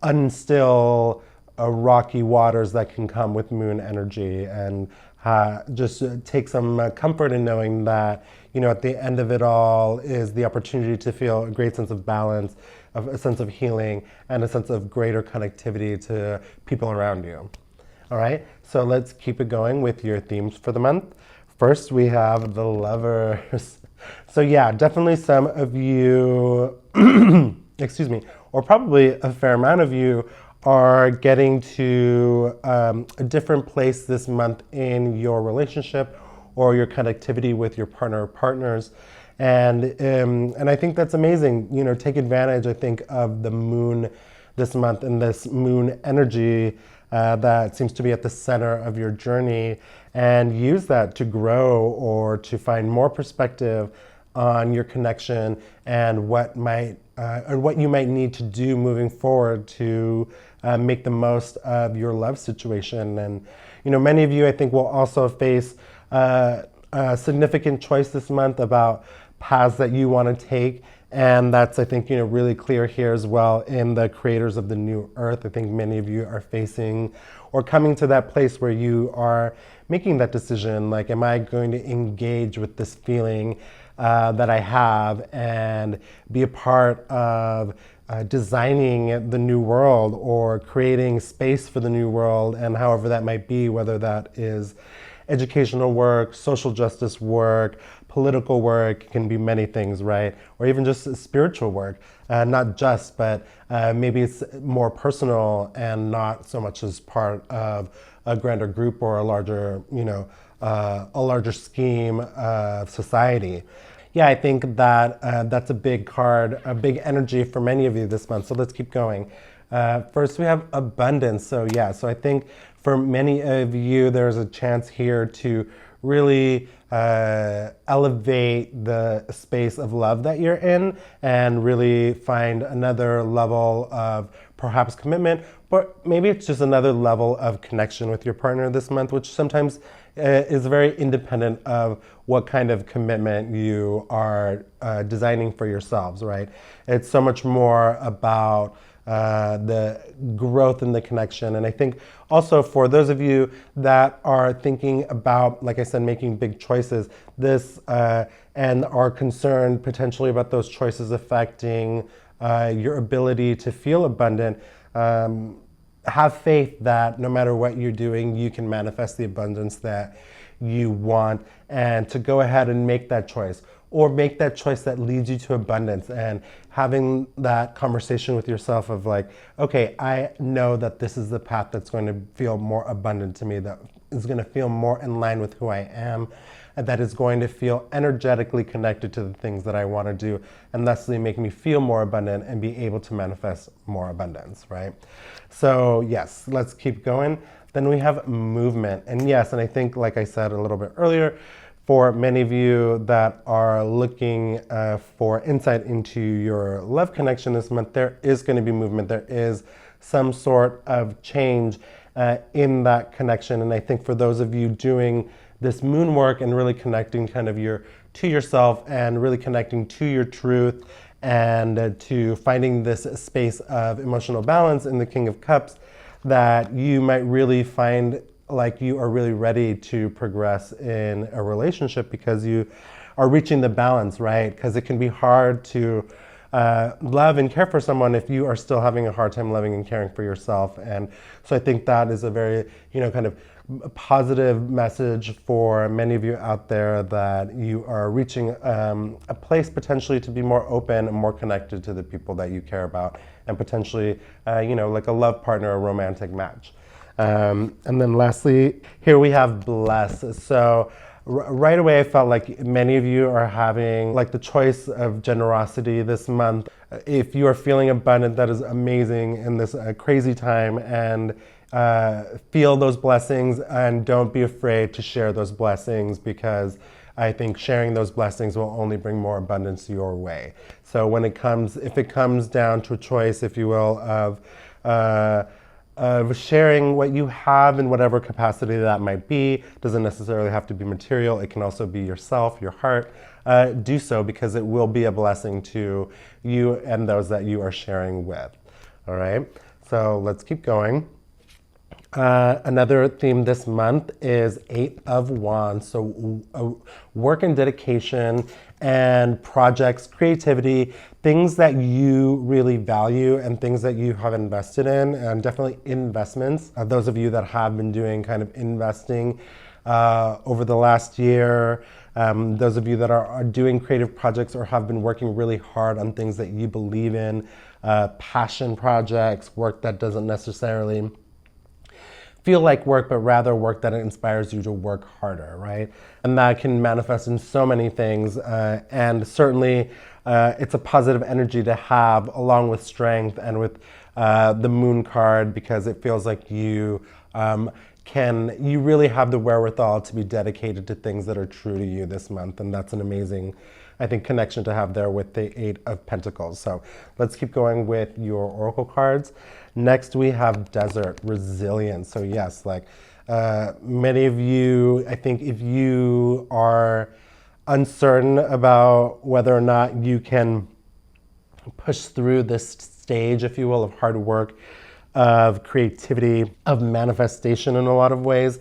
unstill, rocky waters that can come with moon energy, and just take some comfort in knowing that, at the end of it all is the opportunity to feel a great sense of balance, a sense of healing, and a sense of greater connectivity to people around you. All right, so let's keep it going with your themes for the month. First, we have the Lovers. So yeah, definitely some of you, excuse me, or probably a fair amount of you are getting to a different place this month in your relationship or your connectivity with your partner or partners. And I think that's amazing. Take advantage, I think, of the moon this month and this moon energy that seems to be at the center of your journey, and use that to grow or to find more perspective on your connection and what you might need to do moving forward to make the most of your love situation. And many of you, I think, will also face a significant choice this month about paths that you want to take. And that's, I think, really clear here as well in the creators of the new earth. I think many of you are facing or coming to that place where you are making that decision, like, am I going to engage with this feeling that I have and be a part of designing the new world or creating space for the new world, and however that might be, whether that is educational work, social justice work, political work, can be many things, right? Or even just spiritual work, not just, but maybe it's more personal and not so much as part of a grander group or a larger, a larger scheme of society. Yeah, I think that that's a big card, a big energy for many of you this month. So let's keep going. First, we have abundance. So I think for many of you, there's a chance here to really elevate the space of love that you're in and really find another level of perhaps commitment, but maybe it's just another level of connection with your partner this month, which sometimes is very independent of what kind of commitment you are designing for yourselves, right? It's so much more about the growth and the connection. And I think also for those of you that are thinking about, like I said, making big choices, and are concerned potentially about those choices affecting your ability to feel abundant, have faith that no matter what you're doing, you can manifest the abundance that you want, and to go ahead and make that choice, or make that choice that leads you to abundance, and having that conversation with yourself of like, okay, I know that this is the path that's going to feel more abundant to me, that is going to feel more in line with who I am, and that is going to feel energetically connected to the things that I want to do, and thusly make me feel more abundant and be able to manifest more abundance, right? So yes, let's keep going. Then we have movement. And yes, and I think, like I said a little bit earlier, for many of you that are looking for insight into your love connection this month, there is going to be movement. There is some sort of change in that connection. And I think for those of you doing this moon work and really connecting kind of to yourself and really connecting to your truth and to finding this space of emotional balance in the King of Cups, that you might really find like you are really ready to progress in a relationship because you are reaching the balance, right? Because it can be hard to love and care for someone if you are still having a hard time loving and caring for yourself. And so I think that is a very, kind of positive message for many of you out there, that you are reaching a place potentially to be more open and more connected to the people that you care about, and potentially, like a love partner, a romantic match. And then lastly, here we have bless. So right away I felt like many of you are having like the choice of generosity this month. If you are feeling abundant, that is amazing in this crazy time, and feel those blessings and don't be afraid to share those blessings, because I think sharing those blessings will only bring more abundance your way. So if it comes down to a choice, if you will, of sharing what you have in whatever capacity that might be, doesn't necessarily have to be material. It can also be yourself, your heart. Do so, because it will be a blessing to you and those that you are sharing with. All right, so let's keep going. Another theme this month is Eight of Wands. So work and dedication and projects, creativity, things that you really value and things that you have invested in, and definitely investments. Those of you that have been doing kind of investing over the last year, those of you that are doing creative projects or have been working really hard on things that you believe in, passion projects, work that doesn't necessarily feel like work, but rather work that inspires you to work harder, right? And that can manifest in so many things. And certainly it's a positive energy to have, along with strength and with the moon card, because it feels like you really have the wherewithal to be dedicated to things that are true to you this month. And that's an amazing, I think, connection to have there with the Eight of Pentacles. So let's keep going with your oracle cards. Next, we have Desert, Resilience. So yes, like many of you, I think if you are uncertain about whether or not you can push through this stage, if you will, of hard work, of creativity, of manifestation in a lot of ways,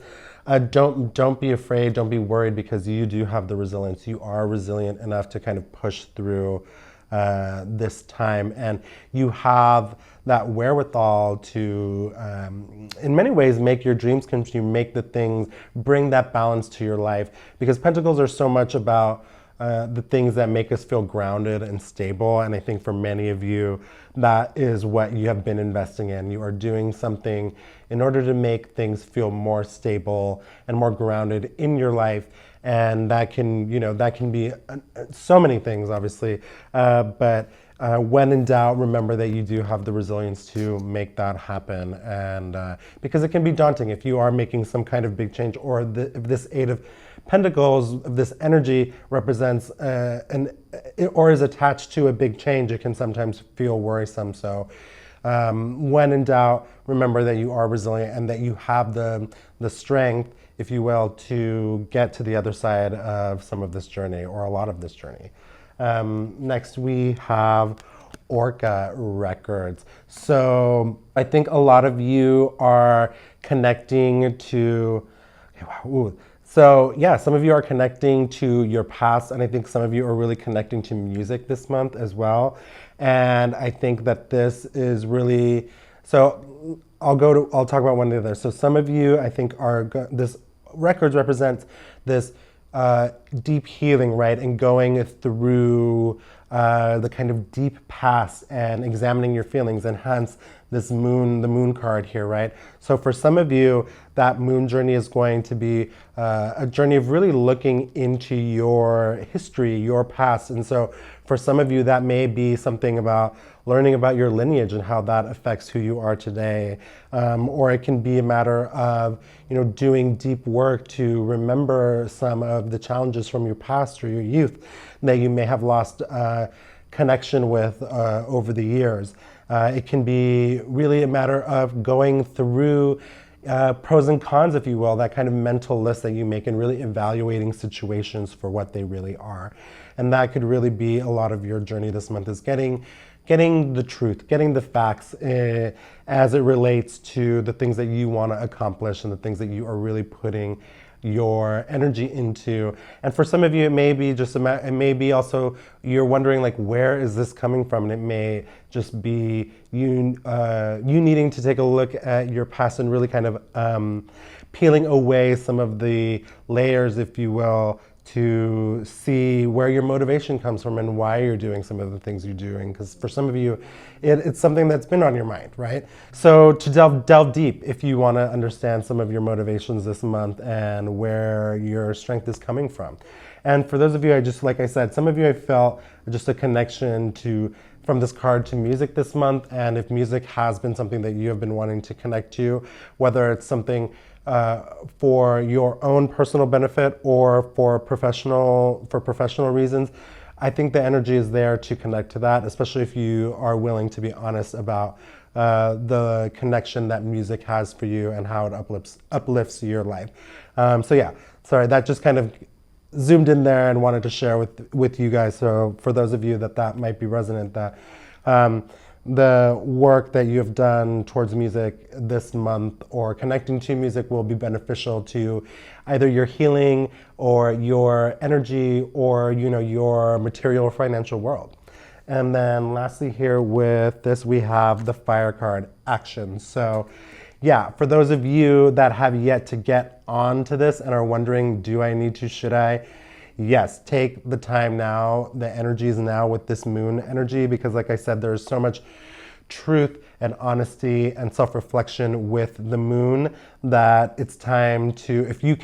don't be afraid, don't be worried, because you do have the resilience. You are resilient enough to kind of push through this time, and you have that wherewithal to, in many ways, make your dreams come true, make the things, bring that balance to your life, because Pentacles are so much about the things that make us feel grounded and stable. And I think for many of you, that is what you have been investing in. You are doing something in order to make things feel more stable and more grounded in your life. And that can, that can be so many things, obviously. But when in doubt, remember that you do have the resilience to make that happen. And because it can be daunting if you are making some kind of big change, or if this Eight of Pentacles, this energy represents or is attached to a big change, it can sometimes feel worrisome. So when in doubt, remember that you are resilient and that you have the strength, if you will, to get to the other side of some of this journey, or a lot of this journey. Next, we have Orca records. So I think a lot of you are connecting to, so yeah, some of you are connecting to your past, and I think some of you are really connecting to music this month as well. And I think that this is really, so I'll talk about one of the others. So some of you, I think, this records represents this deep healing, right? And going through the kind of deep past and examining your feelings, and hence the moon card here, right? So for some of you, that moon journey is going to be a journey of really looking into your history, your past. And so for some of you, that may be something about learning about your lineage and how that affects who you are today. Or it can be a matter of, doing deep work to remember some of the challenges from your past or your youth that you may have lost connection with over the years. It can be really a matter of going through pros and cons, if you will, that kind of mental list that you make, and really evaluating situations for what they really are. And that could really be a lot of your journey this month, is getting the truth, getting the facts as it relates to the things that you want to accomplish and the things that you are really putting your energy into. And for some of you, it may be also you're wondering, like, where is this coming from? And it may just be you needing to take a look at your past and really kind of peeling away some of the layers, if you will, to see where your motivation comes from and why you're doing some of the things you're doing. Because for some of you, it's something that's been on your mind, right? So to delve deep, if you want to understand some of your motivations this month and where your strength is coming from. And for those of you, like I said, some of you I felt just a connection from this card to music this month. And if music has been something that you have been wanting to connect to, whether it's something for your own personal benefit or for professional reasons, I think the energy is there to connect to that, especially if you are willing to be honest about the connection that music has for you and how it uplifts your life. So yeah, sorry, that just kind of zoomed in there and wanted to share with you guys. So for those of you that might be resonant, that the work that you have done towards music this month or connecting to music will be beneficial to either your healing or your energy or your material or financial world. And then lastly here with this, we have the fire card, action. So yeah, for those of you that have yet to get onto this and are wondering, do I need to, should I? Yes, take the time now. The energy is now with this moon energy, because like I said, there's so much truth and honesty and self-reflection with the moon that it's time to, if you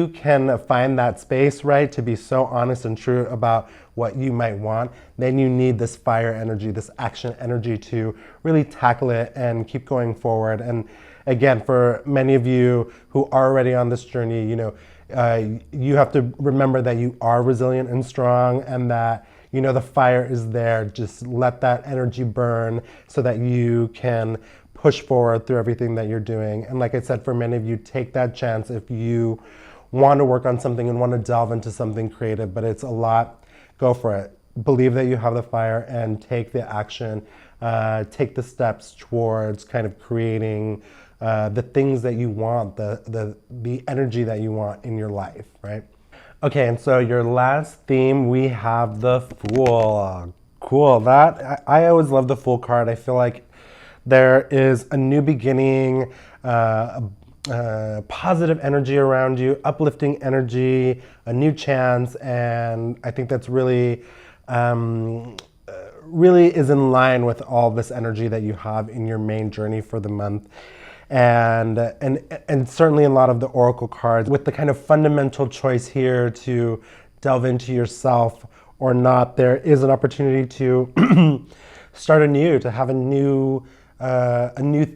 can find that space, right, to be so honest and true about what you might want, then you need this fire energy, this action energy to really tackle it and keep going forward. And again, for many of you who are already on this journey, you have to remember that you are resilient and strong, and that the fire is there. Just let that energy burn so that you can push forward through everything that you're doing. And like I said, for many of you, take that chance if you want to work on something and want to delve into something creative, but it's a lot, go for it. Believe that you have the fire and take the action, take the steps towards kind of creating the things that you want, the energy that you want in your life, right? Okay, and so your last theme, we have the Fool. Cool. That I always love the Fool card. I feel like there is a new beginning, positive energy around you, uplifting energy, a new chance, and I think that's really is in line with all this energy that you have in your main journey for the month. And certainly a lot of the oracle cards with the kind of fundamental choice here to delve into yourself or not, there is an opportunity to start anew, to have a new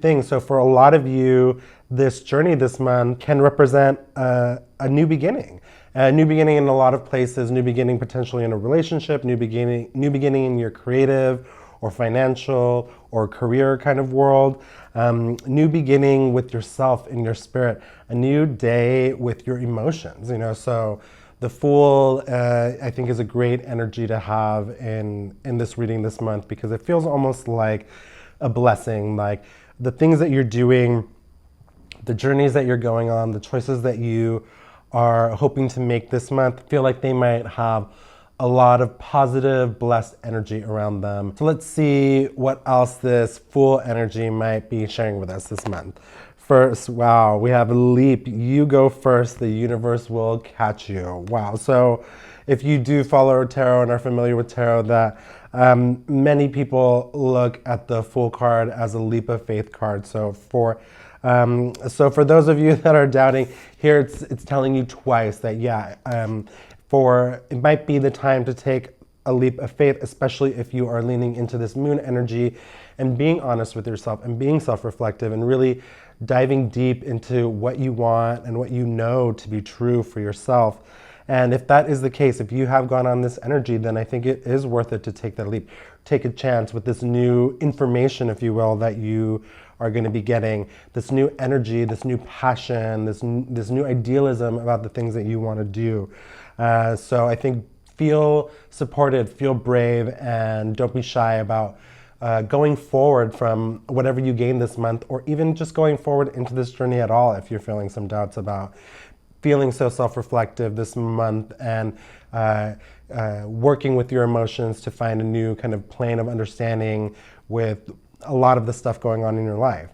thing. So for a lot of you, this journey this month can represent a new beginning. A new beginning in a lot of places, new beginning potentially in a relationship, new beginning in your creative or financial or career kind of world, new beginning with yourself in your spirit, a new day with your emotions, so the Fool, I think, is a great energy to have in this reading this month, because it feels almost like a blessing, like the things that you're doing, the journeys that you're going on, the choices that you are hoping to make this month feel like they might have a lot of positive, blessed energy around them. So let's see what else this Fool energy might be sharing with us this month. First, wow, we have a leap. You go first, the universe will catch you. Wow, so if you do follow tarot and are familiar with tarot, that many people look at the Fool card as a leap of faith card. So for those of you that are doubting, here it's telling you twice that, it might be the time to take a leap of faith, especially if you are leaning into this moon energy and being honest with yourself and being self-reflective and really diving deep into what you want and what you know to be true for yourself. And if that is the case, if you have gone on this energy, then I think it is worth it to take that leap. Take a chance with this new information, if you will, that you are going to be getting, this new energy, this new passion, this new idealism about the things that you want to do. So I think feel supported, feel brave, and don't be shy about going forward from whatever you gained this month, or even just going forward into this journey at all if you're feeling some doubts about feeling so self-reflective this month and working with your emotions to find a new kind of plane of understanding with a lot of the stuff going on in your life.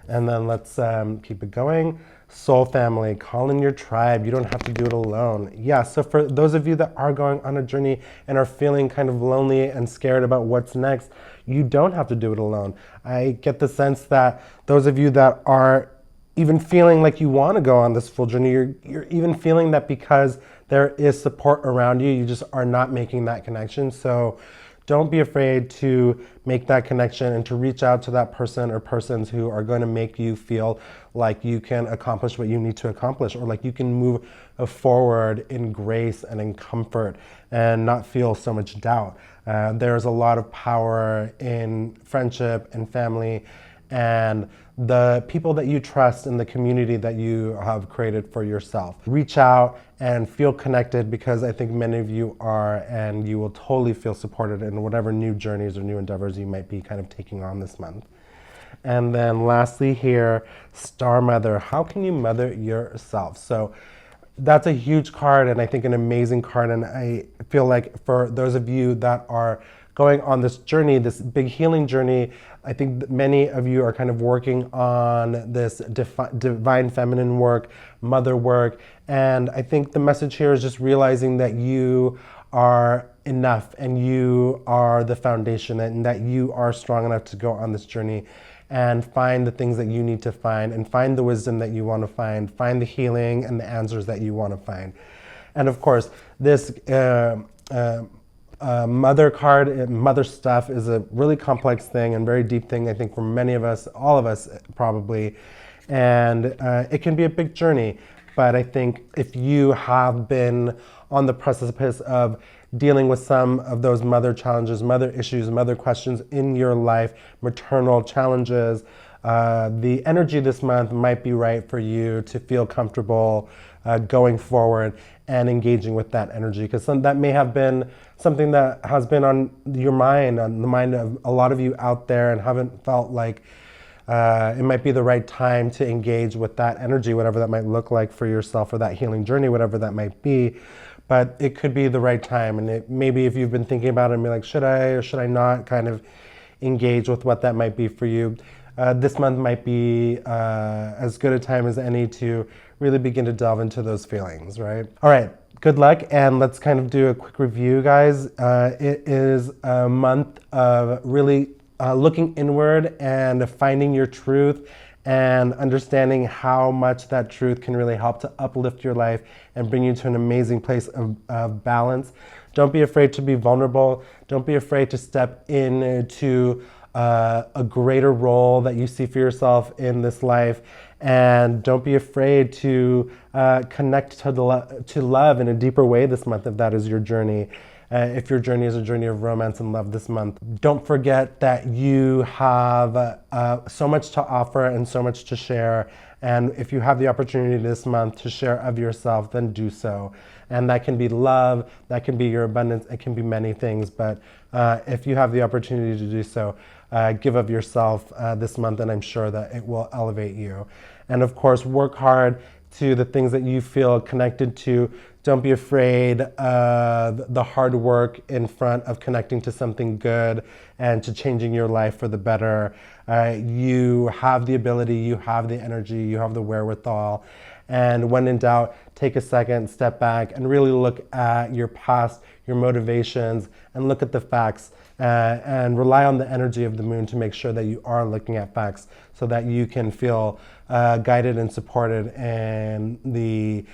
And then let's keep it going. soul family, call in your tribe. You don't have to do it alone. Yeah, so for those of you that are going on a journey and are feeling kind of lonely and scared about what's next, you don't have to do it alone. I get the sense that those of you that are even feeling like you want to go on this full journey, you're even feeling that because there is support around you, you just are not making that connection. So don't be afraid to make that connection and to reach out to that person or persons who are going to make you feel like you can accomplish what you need to accomplish, or like you can move forward in grace and in comfort and not feel so much doubt. There's a lot of power in friendship and family and the people that you trust in the community that you have created for yourself. Reach out and feel connected, because I think many of you are, and you will totally feel supported in whatever new journeys or new endeavors you might be kind of taking on this month. And then lastly here, Star Mother, how can you mother yourself? So that's a huge card, and I think an amazing card, and I feel like for those of you that are going on this journey, this big healing journey, I think that many of you are kind of working on this divine feminine work, mother work, and I think the message here is just realizing that you are enough and you are the foundation, and that you are strong enough to go on this journey and find the things that you need to find, and find the wisdom that you want to find the healing and the answers that you want to find. And of course, this mother card, mother stuff, is a really complex thing and very deep thing, I think, for many of us, all of us probably. And it can be a big journey. But I think if you have been on the precipice of dealing with some of those mother challenges, mother issues, mother questions in your life, maternal challenges, the energy this month might be right for you to feel comfortable going forward and engaging with that energy, because that may have been something that has been on your mind, on the mind of a lot of you out there, and haven't felt like it might be the right time to engage with that energy, whatever that might look like for yourself, or that healing journey, whatever that might be. But it could be the right time, and maybe if you've been thinking about it and be like, should I or should I not kind of engage with what that might be for you, this month might be as good a time as any to really begin to delve into those feelings, right? All right, good luck, and let's kind of do a quick review, guys. It is a month of really looking inward and finding your truth, and understanding how much that truth can really help to uplift your life and bring you to an amazing place of balance. Don't be afraid to be vulnerable. Don't be afraid to step into a greater role that you see for yourself in this life. And don't be afraid to connect to love in a deeper way this month, if that is your journey. If your journey is a journey of romance and love this month, don't forget that you have so much to offer and so much to share. And if you have the opportunity this month to share of yourself, then do so. And that can be love, that can be your abundance, it can be many things. But if you have the opportunity to do so, give of yourself this month, and I'm sure that it will elevate you. And of course, work hard to the things that you feel connected to. Don't be afraid of the hard work in front of connecting to something good and to changing your life for the better. You have the ability, you have the energy, you have the wherewithal. And when in doubt, take a second, step back, and really look at your past, your motivations, and look at the facts. And rely on the energy of the moon to make sure that you are looking at facts, so that you can feel guided and supported in the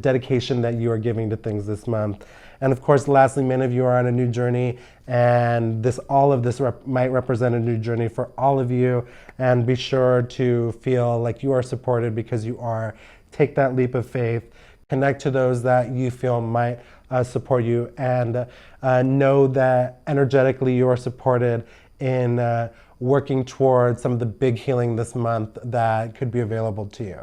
dedication that you are giving to things this month. And of course, lastly, many of you are on a new journey, and all of this might represent a new journey for all of you. And be sure to feel like you are supported, because you are. Take that leap of faith. Connect to those that you feel might support you, and know that energetically you are supported in working towards some of the big healing this month that could be available to you.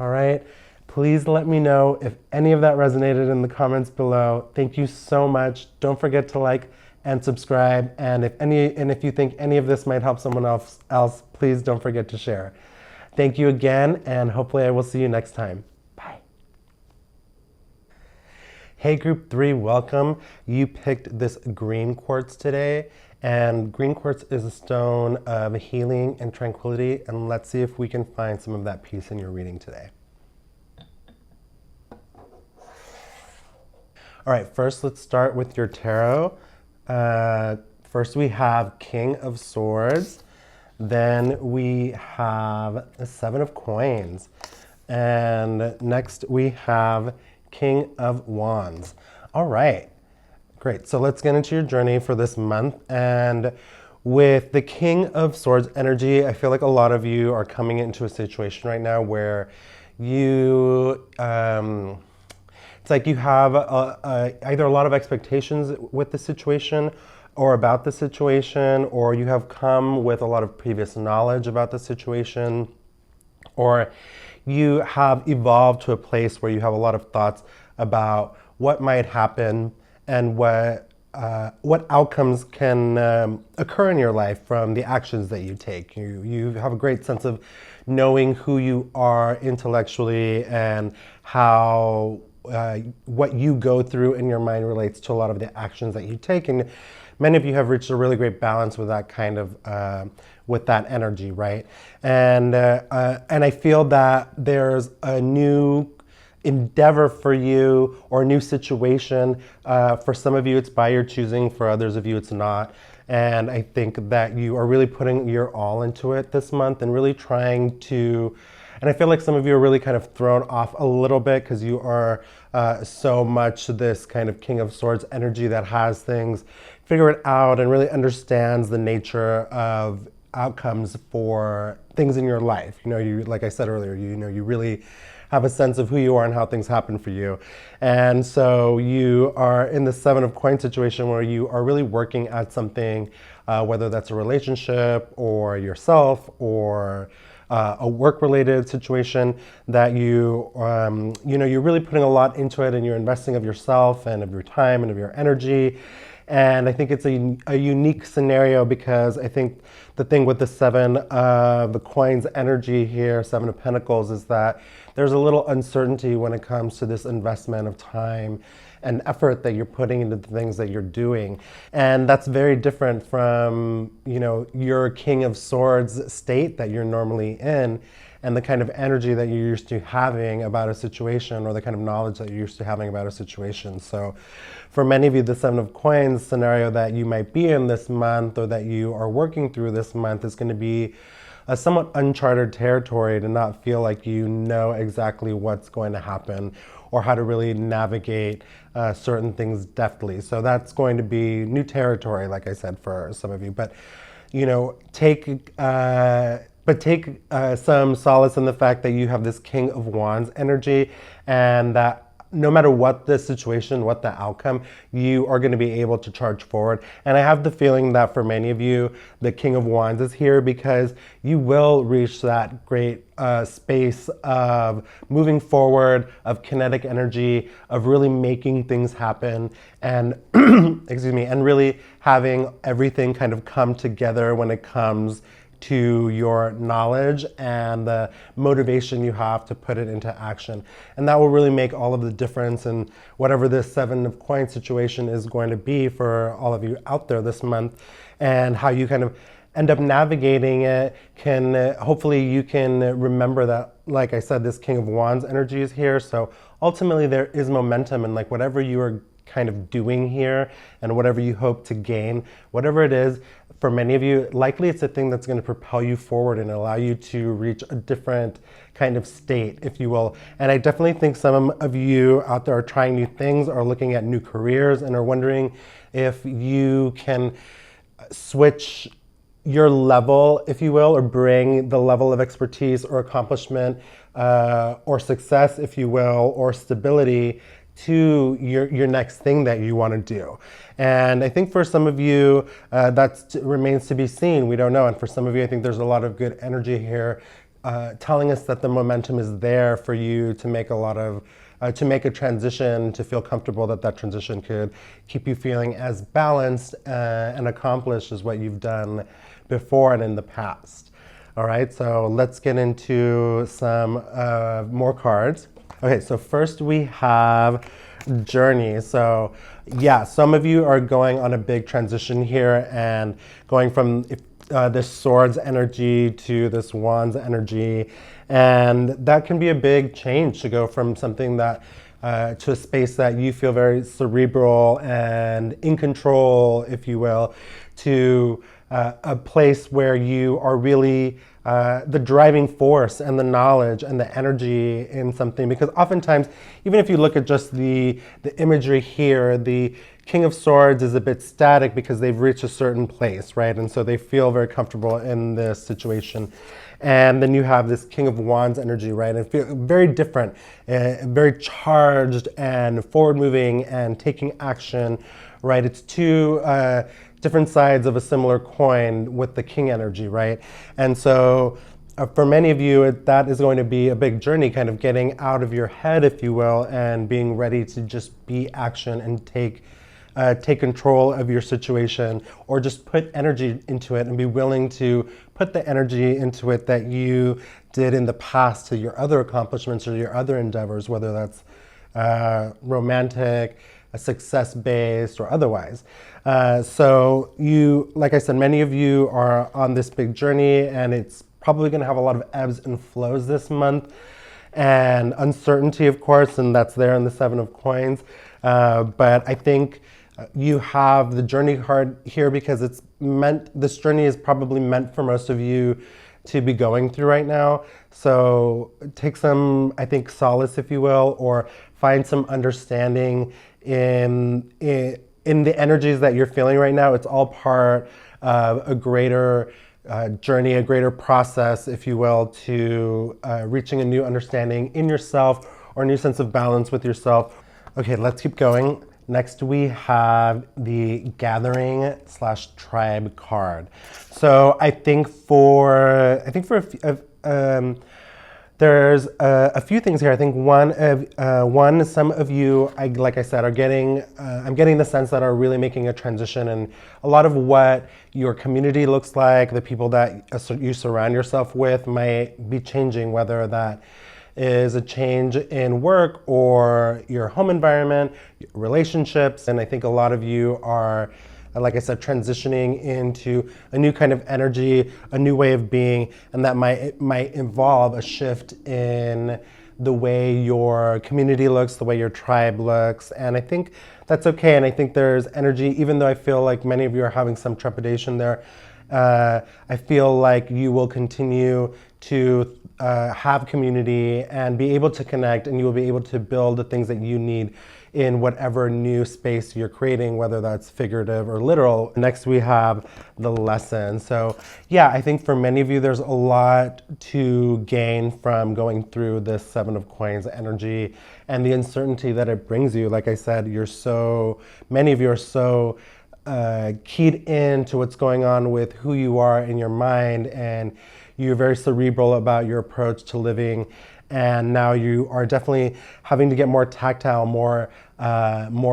All right, please let me know if any of that resonated in the comments below. Thank you so much. Don't forget to like and subscribe, and if you think any of this might help someone else, please don't forget to share. Thank you again, and hopefully I will see you next time. Hey Group 3, welcome. You picked this green quartz today, And green quartz is a stone of healing and tranquility. And let's see if we can find some of that peace in your reading today. All right, first let's start with your tarot. First we have King of Swords. Then we have the Seven of Coins. And next we have King of Wands. All right, great. So let's get into your journey for this month. And with the King of Swords energy, I feel like a lot of you are coming into a situation right now where you, it's like you have either a lot of expectations with the situation or about the situation, or you have come with a lot of previous knowledge about the situation, or you have evolved to a place where you have a lot of thoughts about what might happen and what outcomes can occur in your life from the actions that you take. You have a great sense of knowing who you are intellectually and how what you go through in your mind relates to a lot of the actions that you take. And many of you have reached a really great balance with that kind of, with that energy, right? And I feel that there's a new endeavor for you or a new situation. For some of you, it's by your choosing. For others of you, it's not. And I think that you are really putting your all into it this month and really trying to, and I feel like some of you are really kind of thrown off a little bit because you are so much this kind of King of Swords energy that has things figured out and really understands the nature of outcomes for things in your life. You know, you, like I said earlier, you know, you really have a sense of who you are and how things happen for you. And so you are in the Seven of Coins situation where you are really working at something, whether that's a relationship or yourself or a work-related situation that you, you know, you're really putting a lot into it and you're investing of yourself and of your time and of your energy. And I think it's a unique scenario because I think the thing with the Seven of the Coins energy here, Seven of Pentacles, is that there's a little uncertainty when it comes to this investment of time and effort that you're putting into the things that you're doing. And that's very different from, you know, your King of Swords state that you're normally in and the kind of energy that you're used to having about a situation or the kind of knowledge that you're used to having about a situation. So for many of you, the Seven of Coins scenario that you might be in this month or that you are working through this month is going to be a somewhat uncharted territory, to not feel like you know exactly what's going to happen or how to really navigate certain things deftly. So that's going to be new territory, like I said, for some of you. But, you know, take some solace in the fact that you have this King of Wands energy, and that no matter what the situation, what the outcome, you are going to be able to charge forward. And I have the feeling that for many of you, the King of Wands is here because you will reach that great space of moving forward, of kinetic energy, of really making things happen, and excuse me, and really having everything kind of come together when it comes to your knowledge and the motivation you have to put it into action. And that will really make all of the difference in whatever this Seven of Coins situation is going to be for all of you out there this month, and how you kind of end up navigating it. Can hopefully you can remember that, like I said, this King of Wands energy is here. So ultimately there is momentum, and like whatever you are kind of doing here and whatever you hope to gain, whatever it is, for many of you, likely it's a thing that's going to propel you forward and allow you to reach a different kind of state, if you will. And I definitely think some of you out there are trying new things, are looking at new careers, and are wondering if you can switch your level, if you will, or bring the level of expertise or accomplishment or success, if you will, or stability to your next thing that you want to do. And I think for some of you, that remains to be seen. We don't know. And for some of you, I think there's a lot of good energy here telling us that the momentum is there for you to make a lot of, to make a transition, to feel comfortable that that transition could keep you feeling as balanced and accomplished as what you've done before and in the past. All right, so let's get into some more cards. Okay, so first we have journey. So yeah, some of you are going on a big transition here and going from this swords energy to this wands energy. And that can be a big change to go from something that to a space that you feel very cerebral and in control, if you will, to a place where you are really the driving force and the knowledge and the energy in something. Because oftentimes, even if you look at just the imagery here, the King of Swords is a bit static because they've reached a certain place, right? And so they feel very comfortable in this situation. And then you have this King of Wands energy, right? And feel very different, very charged and forward moving and taking action, right? It's two different sides of a similar coin with the King energy, right? And so for many of you, that is going to be a big journey, kind of getting out of your head, if you will, and being ready to just be action and take control of your situation, or just put energy into it and be willing to put the energy into it that you did in the past to your other accomplishments or your other endeavors, whether that's romantic, success-based, or otherwise. So you, like I said, many of you are on this big journey, and it's probably going to have a lot of ebbs and flows this month, and uncertainty, of course, and that's there in the Seven of Coins. But I think you have the journey card here because it's meant, this journey is probably meant for most of you to be going through right now. So take some, I think, solace, if you will, or find some understanding in the energies that you're feeling right now. It's all part of a greater journey, a greater process, if you will, to reaching a new understanding in yourself or a new sense of balance with yourself. Okay, let's keep going. Next, we have the Gathering/Tribe card. So I think there's a few things here. I think one, some of you, like I said, are getting, I'm getting the sense that are really making a transition, and a lot of what your community looks like, the people that you surround yourself with might be changing, whether that is a change in work or your home environment, relationships. And I think a lot of you are, like I said, transitioning into a new kind of energy, a new way of being, and that might involve a shift in the way your community looks, the way your tribe looks. And I think that's okay. And I think there's energy, even though I feel like many of you are having some trepidation there, I feel like you will continue to have community and be able to connect, and you will be able to build the things that you need in whatever new space you're creating, whether that's figurative or literal. Next, we have the lesson. So yeah, I think for many of you, there's a lot to gain from going through this Seven of Coins energy and the uncertainty that it brings you. Like I said, many of you are so keyed into what's going on with who you are in your mind, and you're very cerebral about your approach to living. And now you are definitely having to get more tactile, more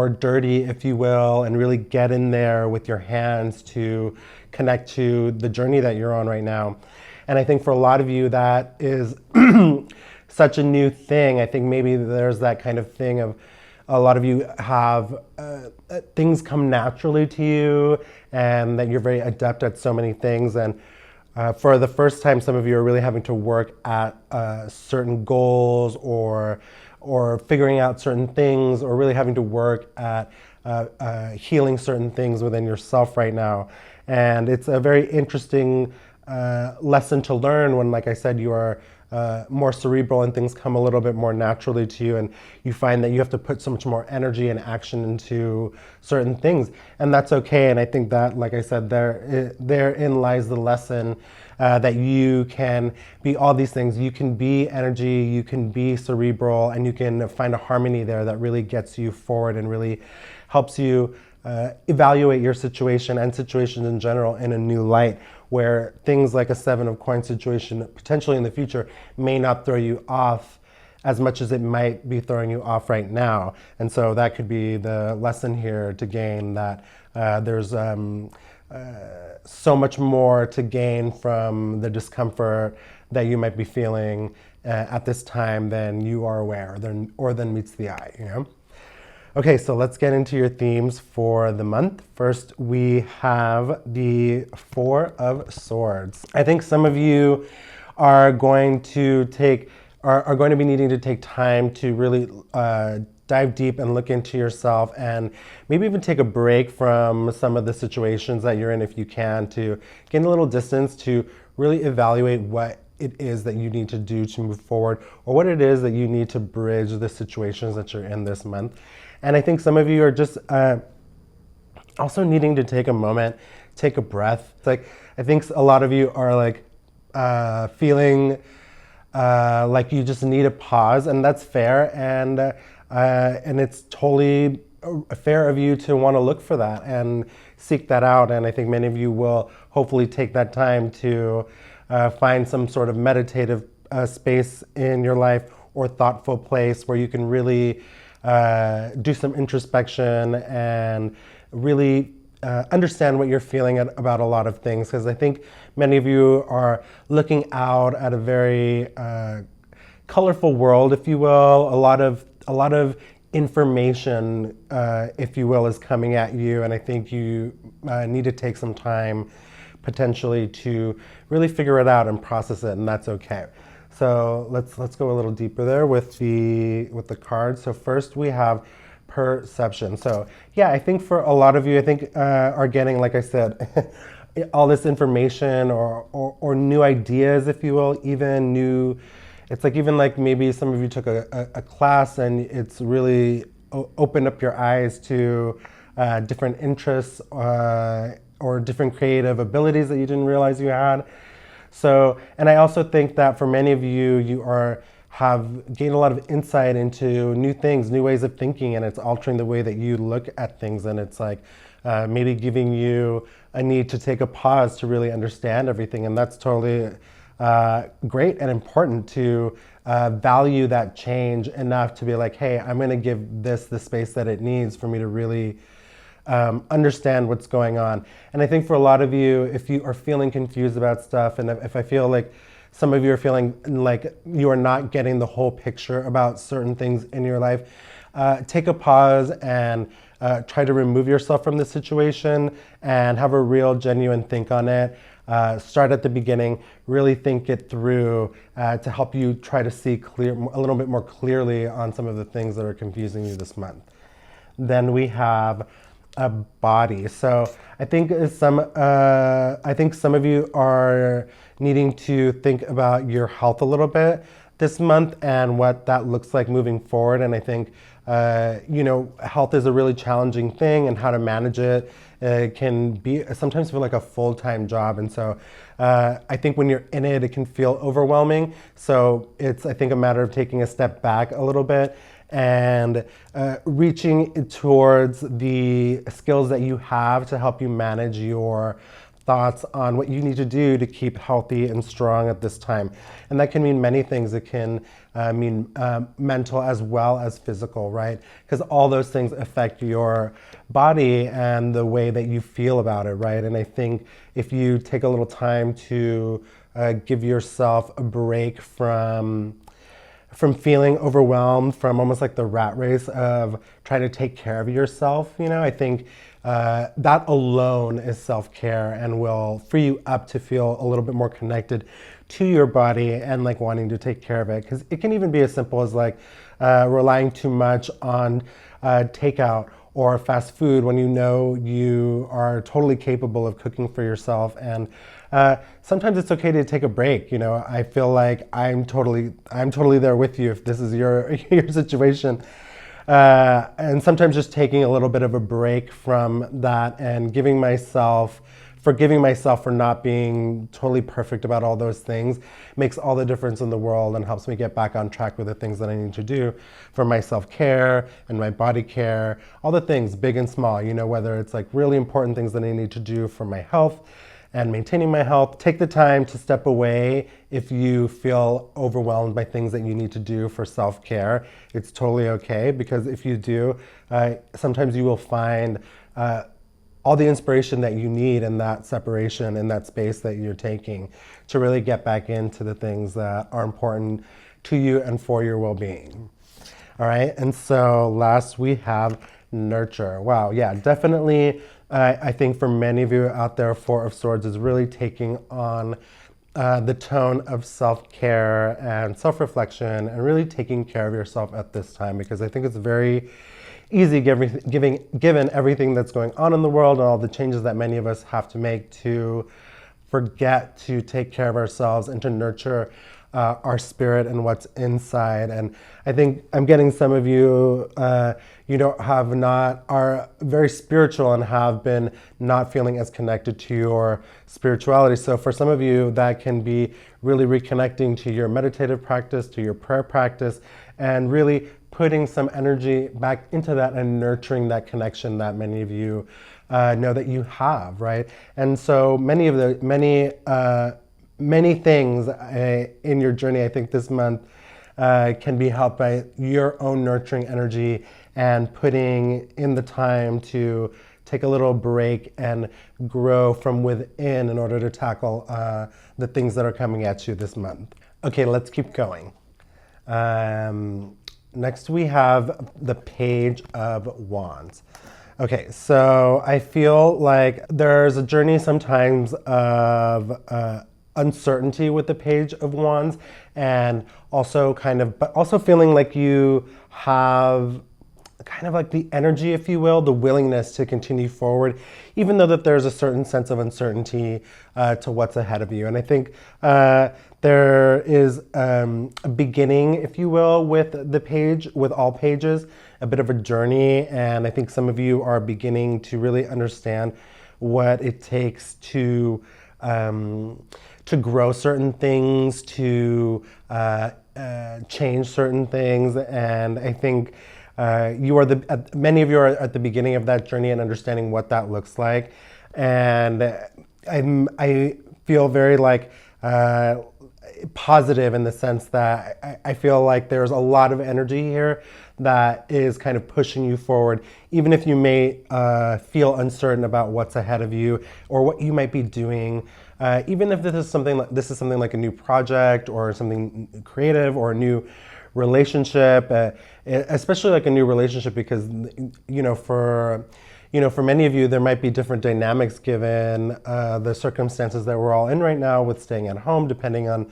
dirty, if you will, and really get in there with your hands to connect to the journey that you're on right now. And I think for a lot of you, that is such a new thing. I think maybe there's that kind of thing of a lot of you have things come naturally to you, and that you're very adept at so many things. And for the first time, some of you are really having to work at certain goals or figuring out certain things, or really having to work at healing certain things within yourself right now. And it's a very interesting lesson to learn when, like I said, you are more cerebral and things come a little bit more naturally to you, and you find that you have to put so much more energy and action into certain things, and that's okay. And I think that, like I said, therein lies the lesson that you can be all these things. You can be energy, you can be cerebral, and you can find a harmony there that really gets you forward and really helps you evaluate your situation and situations in general in a new light, where things like a Seven of Coins situation potentially in the future may not throw you off as much as it might be throwing you off right now. And so that could be the lesson here to gain, that there's so much more to gain from the discomfort that you might be feeling at this time than you are aware, or than meets the eye, you know? Okay, so let's get into your themes for the month. First, we have the Four of Swords. I think some of you are going to are going to be needing to take time to really dive deep and look into yourself, and maybe even take a break from some of the situations that you're in if you can, to gain a little distance to really evaluate what it is that you need to do to move forward, or what it is that you need to bridge the situations that you're in this month. And I think some of you are just also needing to take a moment, take a breath. It's like, I think a lot of you are like feeling like you just need a pause, and that's fair. And it's totally fair of you to want to look for that and seek that out. And I think many of you will hopefully take that time to find some sort of meditative space in your life, or thoughtful place where you can really do some introspection and really understand what you're feeling about a lot of things. Because I think many of you are looking out at a very colorful world, if you will. A lot of information, if you will, is coming at you, and I think you need to take some time potentially to really figure it out and process it, and that's okay. So let's go a little deeper there with the cards. So first we have perception. So yeah, I think for a lot of you, I think are getting, like I said, all this information or new ideas, if you will, even new. It's like, even like maybe some of you took a class and it's really opened up your eyes to different interests or different creative abilities that you didn't realize you had. So, and I also think that for many of you, you have gained a lot of insight into new things, new ways of thinking, and it's altering the way that you look at things. And it's like maybe giving you a need to take a pause to really understand everything. And that's totally great and important to value that change enough to be like, hey, I'm going to give this the space that it needs for me to really understand what's going on. And I think for a lot of you, if you are feeling confused about stuff, and if I feel like some of you are feeling like you are not getting the whole picture about certain things in your life, take a pause and try to remove yourself from the situation and have a real, genuine think on it. Start at the beginning, really think it through to help you try to see a little bit more clearly on some of the things that are confusing you this month. Then we have a body. So I think some of you are needing to think about your health a little bit this month and what that looks like moving forward. And I think health is a really challenging thing, and how to manage it can be sometimes feel like a full-time job. And so I think when you're in it, it can feel overwhelming. So it's, I think, a matter of taking a step back a little bit and reaching towards the skills that you have to help you manage your thoughts on what you need to do to keep healthy and strong at this time. And that can mean many things. It can mean mental as well as physical, right? Because all those things affect your body and the way that you feel about it, right? And I think if you take a little time to give yourself a break from feeling overwhelmed, from almost like the rat race of trying to take care of yourself, I think that alone is self-care and will free you up to feel a little bit more connected to your body and like wanting to take care of it. Because it can even be as simple as like relying too much on takeout or fast food when you are totally capable of cooking for yourself. And sometimes it's okay to take a break. I feel like I'm totally there with you if this is your situation. And sometimes just taking a little bit of a break from that and forgiving myself for not being totally perfect about all those things makes all the difference in the world, and helps me get back on track with the things that I need to do for my self-care and my body care, all the things, big and small, whether it's like really important things that I need to do for my health and maintaining my health. Take the time to step away if you feel overwhelmed by things that you need to do for self-care. It's totally okay, because if you do, sometimes you will find all the inspiration that you need in that separation, in that space that you're taking, to really get back into the things that are important to you and for your well-being. All right, and so last we have nurture. Wow, yeah, definitely. I think for many of you out there, Four of Swords is really taking on the tone of self-care and self-reflection and really taking care of yourself at this time, because I think it's very easy given everything that's going on in the world and all the changes that many of us have to make to forget to take care of ourselves and to nurture our spirit and what's inside. And I think I'm getting some of you, are very spiritual and have been not feeling as connected to your spirituality. So for some of you, that can be really reconnecting to your meditative practice, to your prayer practice, and really putting some energy back into that and nurturing that connection that many of you know that you have, right? And so many things in your journey, I think this month can be helped by your own nurturing energy and putting in the time to take a little break and grow from within in order to tackle the things that are coming at you this month. Okay, let's keep going. Next we have the Page of Wands. Okay, so I feel like there's a journey sometimes of uncertainty with the Page of Wands, and also but also feeling like you have kind of like the energy, if you will, the willingness to continue forward, even though that there's a certain sense of uncertainty to what's ahead of you. And I think there is a beginning, if you will, with the page, with all pages, a bit of a journey. And I think some of you are beginning to really understand what it takes to grow certain things, to change certain things. And I think many of you are at the beginning of that journey and understanding what that looks like. And I feel very positive in the sense that I feel like there's a lot of energy here that is kind of pushing you forward, even if you may feel uncertain about what's ahead of you or what you might be doing. Even if this is something like a new project or something creative or a new relationship, especially like a new relationship, because for many of you there might be different dynamics given the circumstances that we're all in right now with staying at home, depending on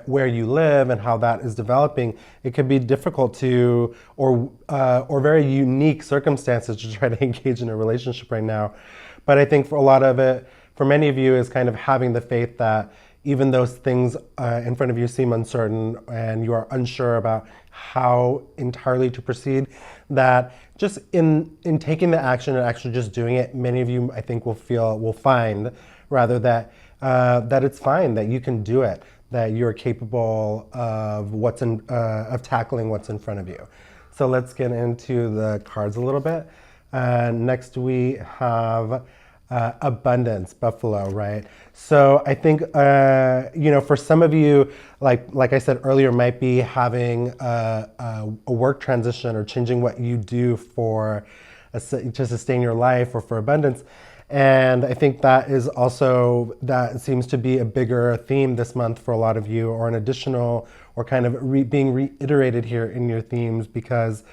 where you live and how that is developing. It could be difficult or very unique circumstances to try to engage in a relationship right now. But I think for a lot of it, for many of you, is kind of having the faith that even those things in front of you seem uncertain and you are unsure about how entirely to proceed, that just in taking the action and actually just doing it, many of you, I think, will find rather that it's fine, that you can do it, that you're capable of of tackling what's in front of you. So let's get into the cards a little bit. Next we have abundance, buffalo, right? So I think, for some of you, like I said earlier, might be having a work transition or changing what you do to sustain your life or for abundance. And I think that seems to be a bigger theme this month for a lot of you, or an additional, or kind of being reiterated here in your themes, because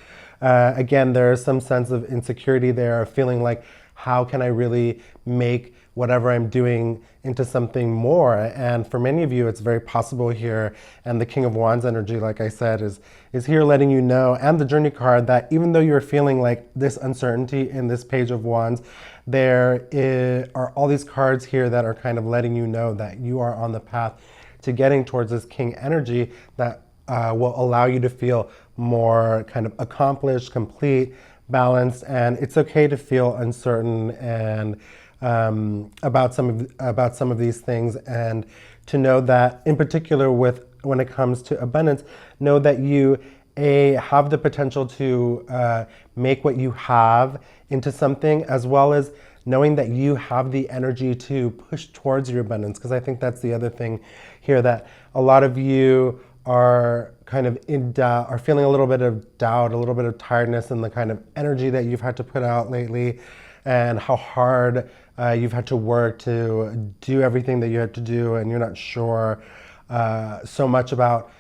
again, there is some sense of insecurity there, feeling like, how can I really make whatever I'm doing into something more? And for many of you, it's very possible here. And the King of Wands energy, like I said, is here letting you know, and the Journey card, that even though you're feeling like this uncertainty in this Page of Wands, there are all these cards here that are kind of letting you know that you are on the path to getting towards this King energy that will allow you to feel more kind of accomplished, complete, balanced. And it's okay to feel uncertain and about some of these things, and to know that in particular when it comes to abundance, know that you have the potential to make what you have into something, as well as knowing that you have the energy to push towards your abundance. Because I think that's the other thing here, that a lot of you are kind of in doubt, are feeling a little bit of doubt, a little bit of tiredness in the kind of energy that you've had to put out lately, and how hard you've had to work to do everything that you had to do, and you're not sure so much about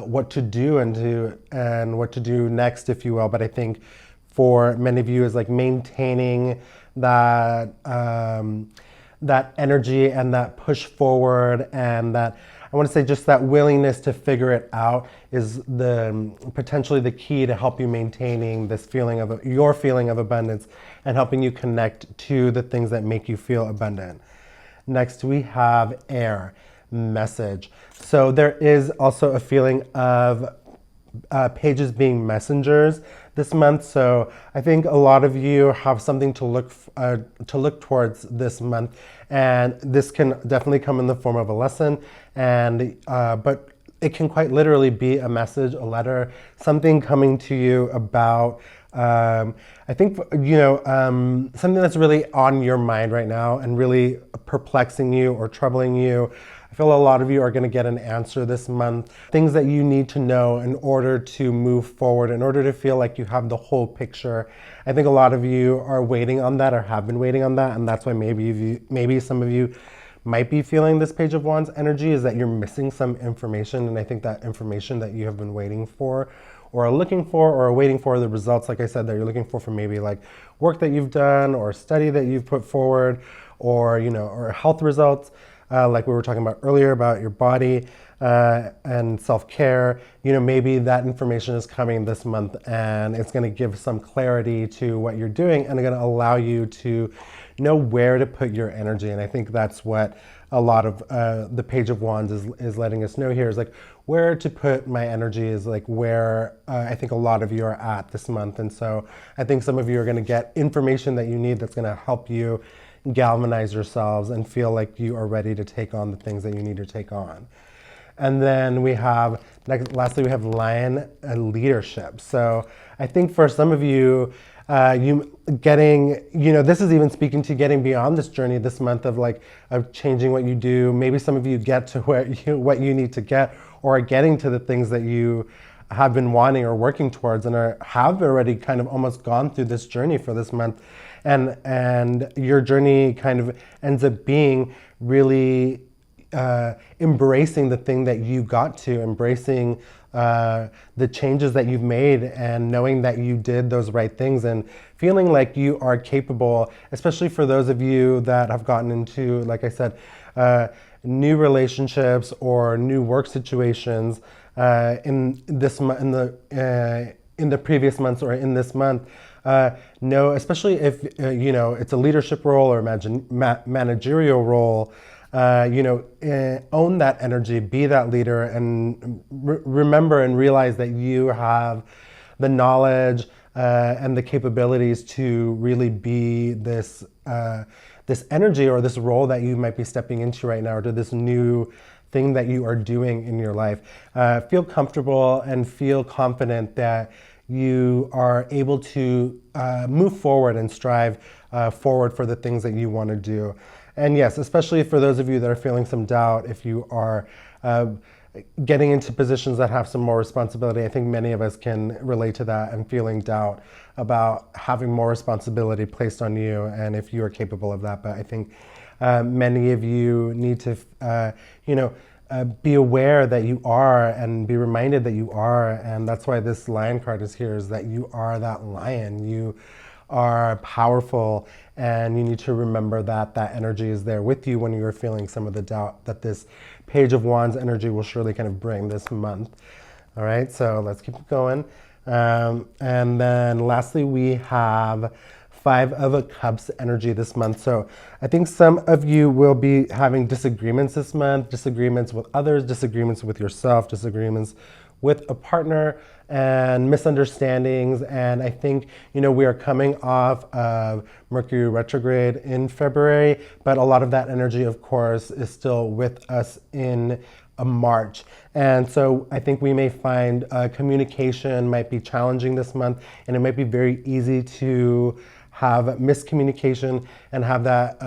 what to do and what to do next, if you will. But I think for many of you is like maintaining that that energy and that push forward, and that, I want to say, just that willingness to figure it out is the potentially the key to help you maintaining this feeling of your feeling of abundance and helping you connect to the things that make you feel abundant. Next, we have air, message. So there is also a feeling of pages being messengers this month. So I think a lot of you have something to look towards this month, and this can definitely come in the form of a lesson, and but it can quite literally be a message, a letter, something coming to you about I think, something that's really on your mind right now and really perplexing you or troubling you. I feel a lot of you are going to get an answer this month. Things that you need to know in order to move forward, in order to feel like you have the whole picture. I think a lot of you are waiting on that or have been waiting on that, and that's why maybe some of you might be feeling this Page of Wands energy, is that you're missing some information. And I think that information that you have been waiting for or are looking for or are waiting for the results, like I said, that you're looking for maybe like work that you've done or study that you've put forward, or, or health results, like we were talking about earlier about your body and self-care. Maybe that information is coming this month, and it's going to give some clarity to what you're doing and going to allow you to know where to put your energy. And I think that's what a lot of the Page of Wands is letting us know here, is like where to put my energy is like where I think a lot of you are at this month. And so I think some of you are going to get information that you need that's going to help you galvanize yourselves and feel like you are ready to take on the things that you need to take on. And then we have, lastly, we have Lion leadership. So I think for some of you, this is even speaking to getting beyond this journey this month of changing what you do. Maybe some of you get to what you need to get, or are getting to the things that you have been wanting or working towards, and have already kind of almost gone through this journey for this month. And your journey kind of ends up being really embracing the thing that you got to, embracing the changes that you've made, and knowing that you did those right things, and feeling like you are capable, especially for those of you that have gotten into, like I said, new relationships or new work situations in the previous months or in this month. Especially if it's a leadership role or managerial role. Own that energy, be that leader, and remember and realize that you have the knowledge and the capabilities to really be this energy or this role that you might be stepping into right now, or to this new thing that you are doing in your life. Feel comfortable and feel confident that you are able to move forward and strive forward for the things that you want to do. And yes, especially for those of you that are feeling some doubt, if you are getting into positions that have some more responsibility, I think many of us can relate to that, and feeling doubt about having more responsibility placed on you, and if you are capable of that. But I think many of you need to, be aware that you are, and be reminded that you are. And that's why this Lion card is here, is that you are that lion. You are powerful, and you need to remember that that energy is there with you when you're feeling some of the doubt that this Page of Wands energy will surely kind of bring this month. All right, so let's keep going. And then lastly, we have Five of Cups energy this month. So I think some of you will be having disagreements this month, disagreements with others, disagreements with yourself, disagreements with a partner, and misunderstandings. And I think, we are coming off of Mercury retrograde in February, but a lot of that energy, of course, is still with us in March. And so I think we may find communication might be challenging this month, and it might be very easy to have miscommunication, and have that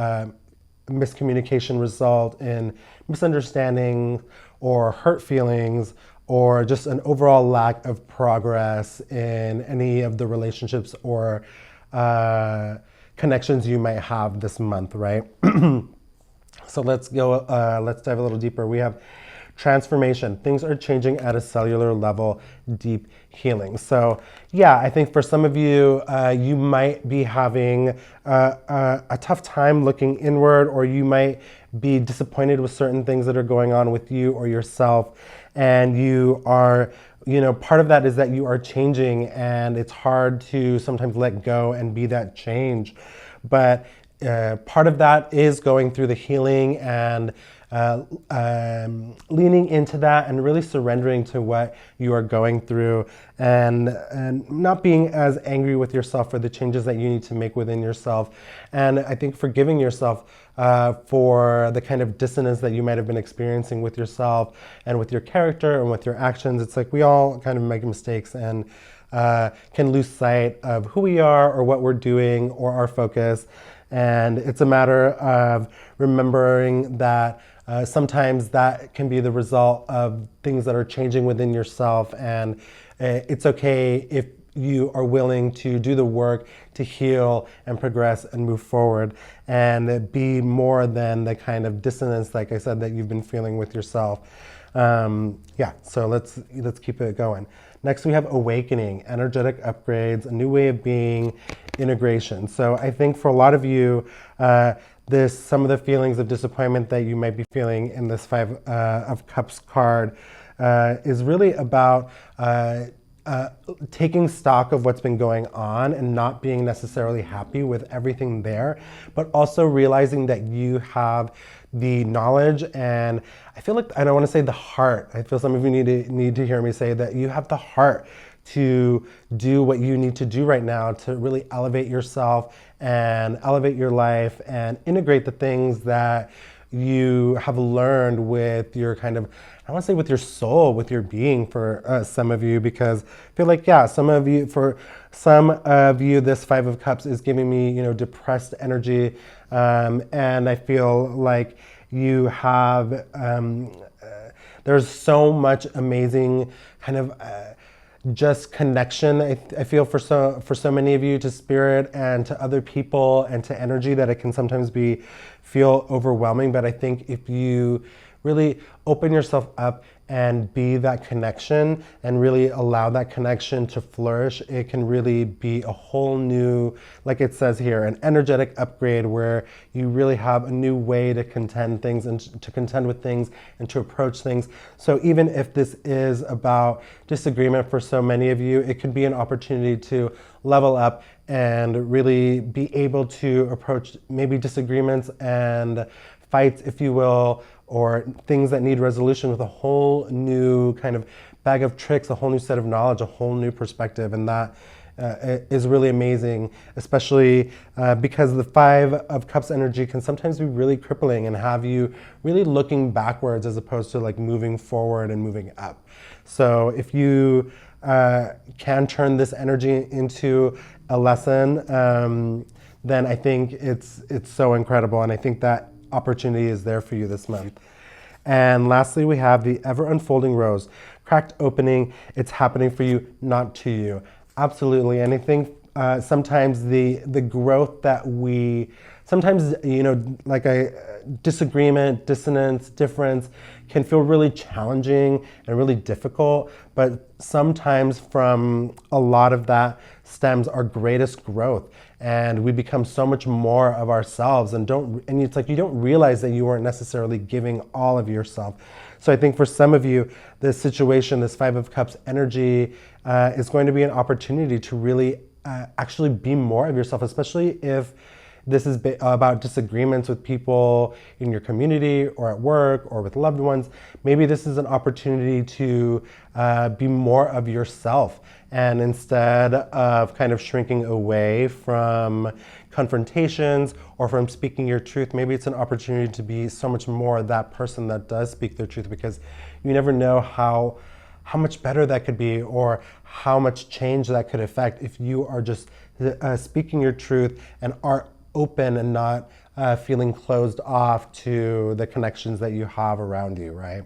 miscommunication result in misunderstanding or hurt feelings, or just an overall lack of progress in any of the relationships or connections you might have this month, right? So let's dive a little deeper. We have transformation. Things are changing at a cellular level, deep healing. So yeah, I think for some of you, you might be having a tough time looking inward, or you might be disappointed with certain things that are going on with you or yourself. And you are, part of that is that you are changing, and it's hard to sometimes let go and be that change. But part of that is going through the healing and leaning into that and really surrendering to what you are going through, and not being as angry with yourself for the changes that you need to make within yourself. And I think forgiving yourself for the kind of dissonance that you might have been experiencing with yourself and with your character and with your actions. It's like we all kind of make mistakes and can lose sight of who we are or what we're doing or our focus. And it's a matter of remembering that sometimes that can be the result of things that are changing within yourself. And it's okay if you are willing to do the work to heal and progress and move forward and be more than the kind of dissonance, like I said, that you've been feeling with yourself. So let's keep it going. Next, we have awakening, energetic upgrades, a new way of being, integration. So I think for a lot of you, some of the feelings of disappointment that you might be feeling in this Five of Cups card is really about taking stock of what's been going on and not being necessarily happy with everything there, but also realizing that you have the knowledge, and I feel like, I don't want to say the heart, I feel some of you need to hear me say that you have the heart to do what you need to do right now to really elevate yourself and elevate your life and integrate the things that you have learned with your kind of, I want to say with your soul, with your being for some of you, because I feel like, for some of you, this Five of Cups is giving me, depressed energy. And I feel like you have, there's so much amazing kind of just connection, I feel for so many of you, to spirit and to other people and to energy, that it can sometimes feel overwhelming. But I think if you really open yourself up and be that connection and really allow that connection to flourish, it can really be a whole new, like it says here, an energetic upgrade where you really have a new way to contend with things and to approach things. So even if this is about disagreement for so many of you, it could be an opportunity to level up and really be able to approach maybe disagreements and fights, if you will, or things that need resolution with a whole new kind of bag of tricks, a whole new set of knowledge, a whole new perspective. And that is really amazing, especially because the Five of Cups energy can sometimes be really crippling and have you really looking backwards as opposed to like moving forward and moving up. So if you can turn this energy into a lesson, then I think it's so incredible. And I think that opportunity is there for you this month. And lastly, we have the ever unfolding rose, cracked opening. It's happening for you, not to you. Absolutely. And I think sometimes the growth that sometimes, disagreement, dissonance, difference can feel really challenging and really difficult. But sometimes from a lot of that stems our greatest growth. And we become so much more of ourselves, and it's like you don't realize that you weren't necessarily giving all of yourself. So I think for some of you, this situation, this Five of Cups energy is going to be an opportunity to really actually be more of yourself, especially if this is about disagreements with people in your community or at work or with loved ones. Maybe this is an opportunity to be more of yourself. And instead of kind of shrinking away from confrontations or from speaking your truth, maybe it's an opportunity to be so much more that person that does speak their truth, because you never know how much better that could be or how much change that could affect if you are just speaking your truth and are open and not feeling closed off to the connections that you have around you, right?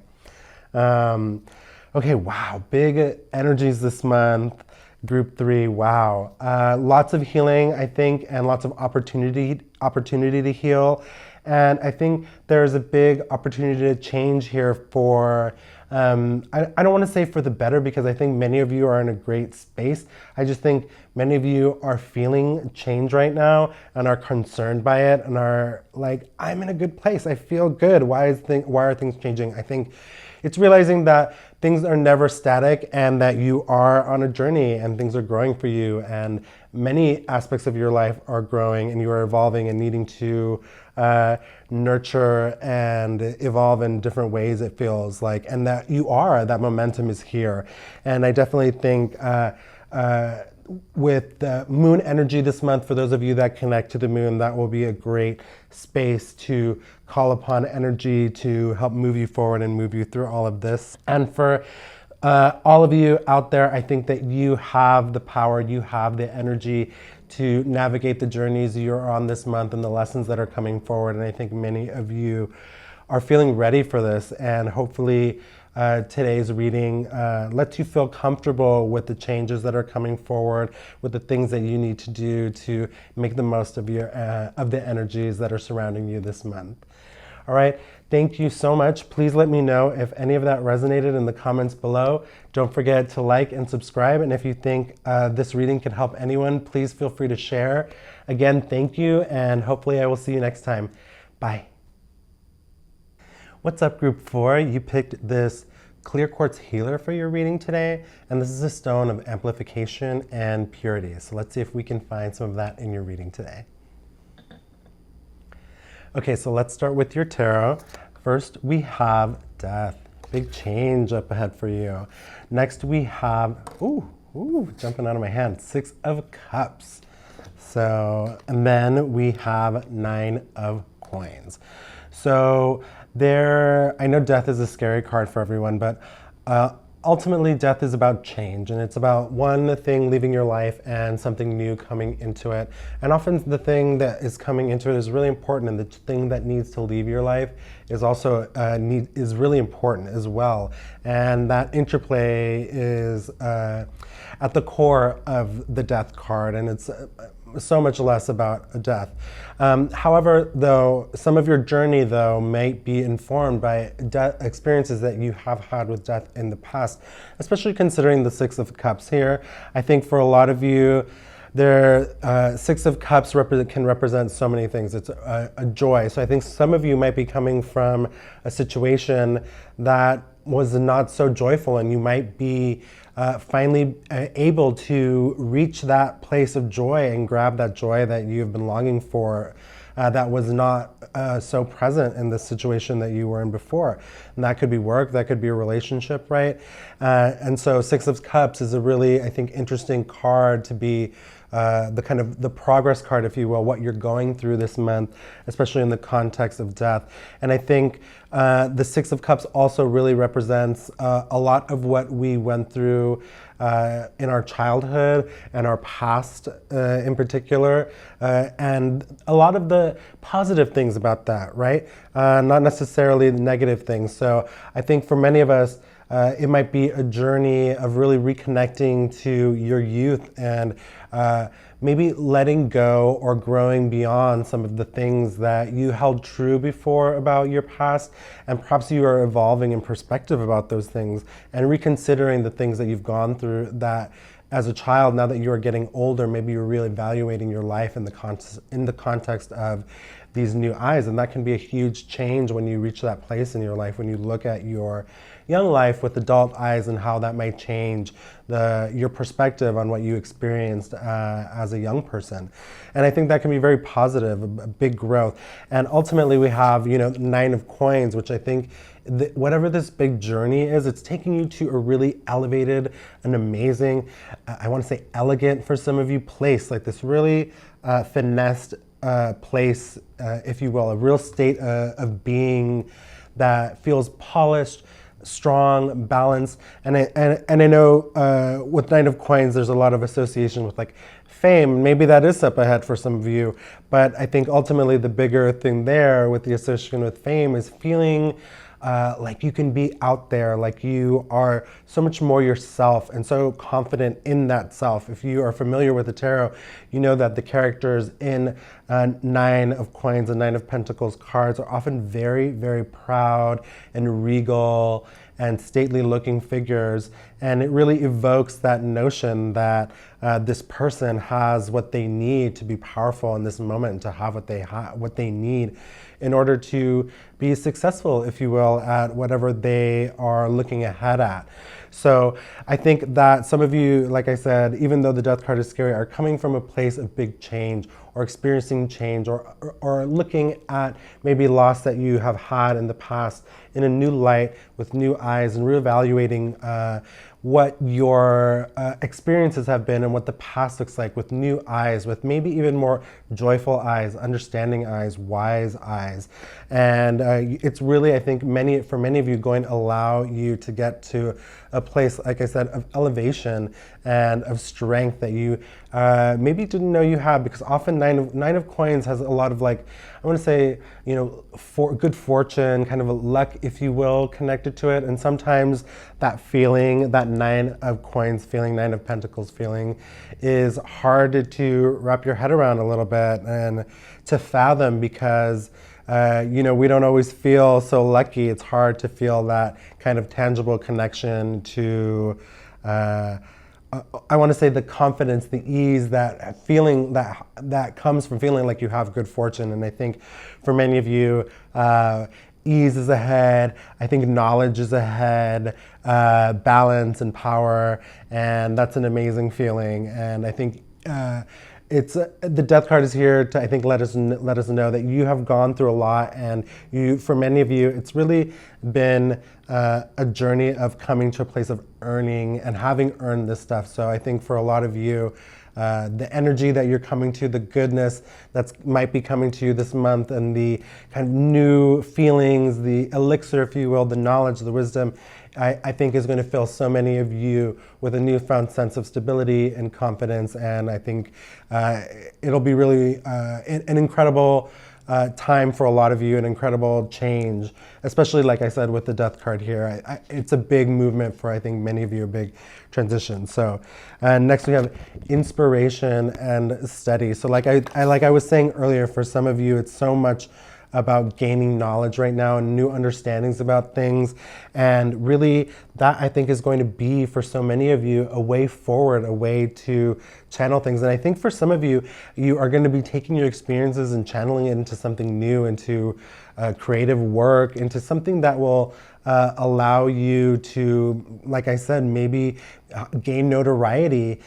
Okay, wow, big energies this month. Group 3, wow. Lots of healing, I think, and lots of opportunity to heal. And I think there's a big opportunity to change here for, I don't want to say for the better, because I think many of you are in a great space. I just think many of you are feeling change right now and are concerned by it and are like, I'm in a good place. I feel good. Why are things changing? I think it's realizing that things are never static and that you are on a journey and things are growing for you, and many aspects of your life are growing and you are evolving and needing to nurture and evolve in different ways, it feels like, and that that momentum is here. And I definitely think with the moon energy this month, for those of you that connect to the moon, that will be a great space to call upon energy to help move you forward and move you through all of this. And for all of you out there, I think that you have the power, you have the energy to navigate the journeys you're on this month and the lessons that are coming forward. And I think many of you are feeling ready for this, and hopefully today's reading lets you feel comfortable with the changes that are coming forward, with the things that you need to do to make the most of the energies that are surrounding you this month. All right, thank you so much. Please let me know if any of that resonated in the comments below. Don't forget to like and subscribe. And if you think this reading can help anyone, please feel free to share. Again, thank you, and hopefully I will see you next time. Bye. What's up, group 4? You picked this clear quartz healer for your reading today, and this is a stone of amplification and purity. So let's see if we can find some of that in your reading today. Okay, so let's start with your tarot. First, we have death. Big change up ahead for you. Next, we have, jumping out of my hand, 6 of Cups. So, and then we have 9 of Coins. So I know death is a scary card for everyone, but ultimately death is about change, and it's about one thing leaving your life and something new coming into it. And often the thing that is coming into it is really important, and the thing that needs to leave your life is also is really important as well. And that interplay is at the core of the death card, and it's so much less about a death. However, though, some of your journey, though, might be informed by experiences that you have had with death in the past, especially considering the 6 of Cups here. I think for a lot of you, 6 of Cups can represent so many things. It's a joy. So I think some of you might be coming from a situation that was not so joyful, and you might be finally able to reach that place of joy and grab that joy that you've been longing for, that was not so present in the situation that you were in before. And that could be work, that could be a relationship, right? And so 6 of Cups is a really, I think, interesting card to be the progress card, if you will, what you're going through this month, especially in the context of death. And I think the 6 of Cups also really represents a lot of what we went through in our childhood and our past in particular, and a lot of the positive things about that, right? Not necessarily the negative things. So I think for many of us, it might be a journey of really reconnecting to your youth and maybe letting go or growing beyond some of the things that you held true before about your past, and perhaps you are evolving in perspective about those things and reconsidering the things that you've gone through that as a child. Now that you are getting older, maybe you're really evaluating your life in the context of these new eyes, and that can be a huge change when you reach that place in your life, when you look at your young life with adult eyes and how that might change your perspective on what you experienced as a young person. And I think that can be very positive, a big growth. And ultimately we have, 9 of Coins, which I think whatever this big journey is, it's taking you to a really elevated and amazing, I want to say elegant for some of you, place, like this really finessed place, if you will, a real state of being that feels polished, strong, balanced. And I know with 9 of Coins, there's a lot of association with like fame. Maybe that is up ahead for some of you, but I think ultimately the bigger thing there with the association with fame is feeling like you can be out there, like you are so much more yourself and so confident in that self. If you are familiar with the tarot, you know that the characters in Nine of Coins and Nine of Pentacles cards are often very, very proud and regal and stately looking figures, and it really evokes that notion that this person has what they need to be powerful in this moment, to have what they need in order to be successful, if you will, at whatever they are looking ahead at. So I think that some of you, like I said, even though the Death card is scary, are coming from a place of big change or experiencing change or looking at maybe loss that you have had in the past in a new light with new eyes and reevaluating what your experiences have been and what the past looks like with new eyes, with maybe even more joyful eyes, understanding eyes, wise eyes. And it's really, I think, for many of you, going to allow you to get to a place, like I said, of elevation and of strength that you maybe didn't know you had, because often Nine of Coins has a lot of, like, I want to say, you know, good fortune, kind of a luck, if you will, connected to it. And sometimes that feeling, that Nine of Coins feeling, Nine of Pentacles feeling, is hard to wrap your head around a little bit and to fathom, because you know, we don't always feel so lucky. It's hard to feel that kind of tangible connection to, I want to say, the confidence, the ease, that feeling that comes from feeling like you have good fortune. And I think for many of you, ease is ahead. I think knowledge is ahead, balance and power, and that's an amazing feeling. And I think it's the Death card is here to, I think, let us know that you have gone through a lot, and for many of you, it's really been a journey of coming to a place of earning and having earned this stuff. So I think for a lot of you, the energy that you're coming to, the goodness that might be coming to you this month, and the kind of new feelings, the elixir, if you will, the knowledge, the wisdom, I think is going to fill so many of you with a newfound sense of stability and confidence. And I think it'll be really an incredible time for a lot of you, an incredible change, especially, like I said, with the Death card here. It's a big movement for, I think, many of you, a big transition. So next we have inspiration and study. So like I was saying earlier, for some of you, it's so much about gaining knowledge right now and new understandings about things. And really, that, I think, is going to be, for so many of you, a way forward, a way to channel things. And I think for some of you, you are going to be taking your experiences and channeling it into something new, into creative work, into something that will allow you to, like I said, maybe gain notoriety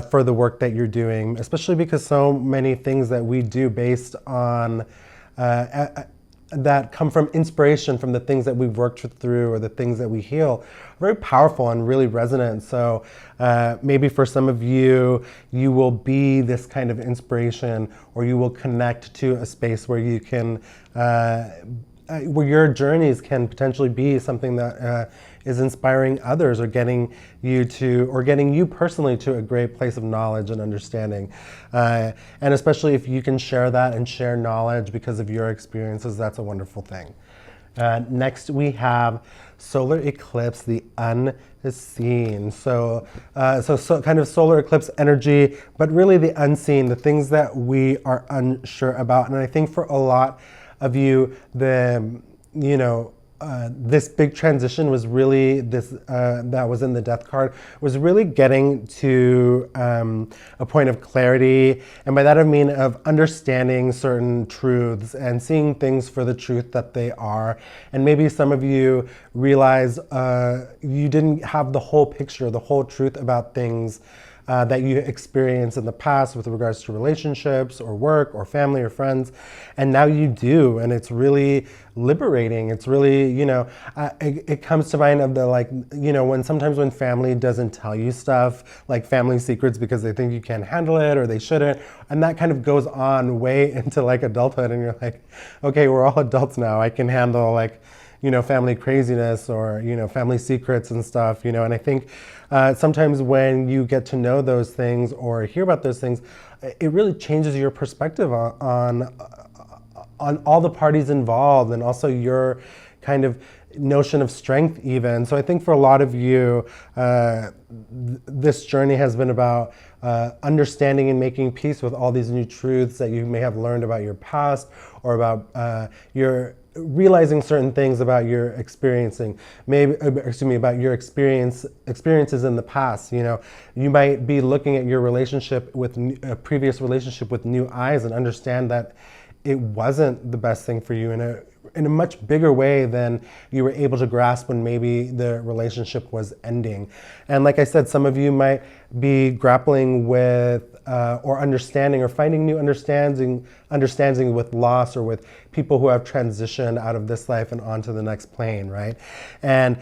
for the work that you're doing, especially because so many things that we do based on that come from inspiration from the things that we've worked through or the things that we heal, very powerful and really resonant. So maybe for some of you, you will be this kind of inspiration, or you will connect to a space where you can, where your journeys can potentially be something that is inspiring others, or getting you personally to a great place of knowledge and understanding. And especially if you can share that and share knowledge because of your experiences, that's a wonderful thing. Next we have solar eclipse, the unseen. So kind of solar eclipse energy, but really the unseen, the things that we are unsure about. And I think for a lot of you, this big transition was really that was in the Death card, was really getting to a point of clarity. And by that I mean of understanding certain truths and seeing things for the truth that they are. And maybe some of you realize you didn't have the whole picture, the whole truth about things that you experienced in the past with regards to relationships or work or family or friends, and now you do, and it's really liberating. It's really, it comes to mind of the, when family doesn't tell you stuff, like family secrets, because they think you can't handle it or they shouldn't, and that kind of goes on way into like adulthood, and you're like, okay, we're all adults now, I can handle family craziness or, family secrets and stuff, and I think sometimes when you get to know those things or hear about those things, it really changes your perspective on all the parties involved, and also your kind of notion of strength even. So I think for a lot of you, this journey has been about understanding and making peace with all these new truths that you may have learned about your past, or about your realizing certain things about your experiencing, about your experiences in the past. You know, you might be looking at your relationship with a previous relationship with new eyes and understand that it wasn't the best thing for you in a much bigger way than you were able to grasp when maybe the relationship was ending. And like I said, some of you might be grappling with or understanding or finding new understanding with loss, or with people who have transitioned out of this life and onto the next plane, right? And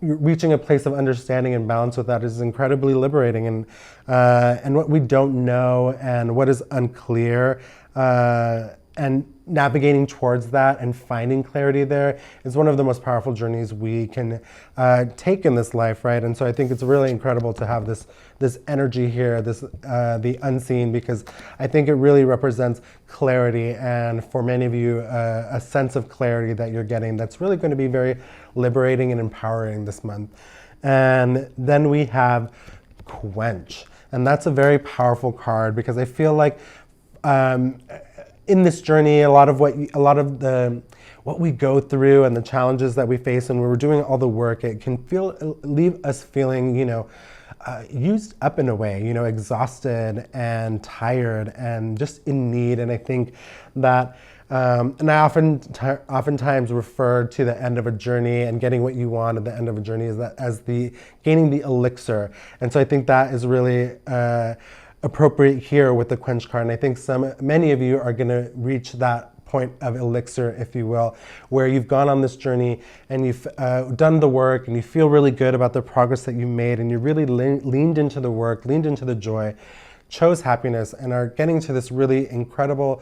reaching a place of understanding and balance with that is incredibly liberating. And what we don't know and what is unclear, and navigating towards that and finding clarity there is one of the most powerful journeys we can take in this life, right? And so I think it's really incredible to have this energy here, the unseen, because I think it really represents clarity, and for many of you, a sense of clarity that you're getting that's really going to be very liberating and empowering this month. And then we have Quench, and that's a very powerful card, because I feel like in this journey, a lot of what we go through and the challenges that we face, and when we're doing all the work, it can leave us feeling, used up in a way, exhausted and tired and just in need. And I think that, and I oftentimes refer to the end of a journey and getting what you want at the end of a journey as gaining the elixir. And so I think that is really appropriate here with the Quench card. And I think many of you are going to reach that point of elixir, if you will, where you've gone on this journey and you've done the work and you feel really good about the progress that you made, and you really leaned into the work, leaned into the joy, chose happiness, and are getting to this really incredible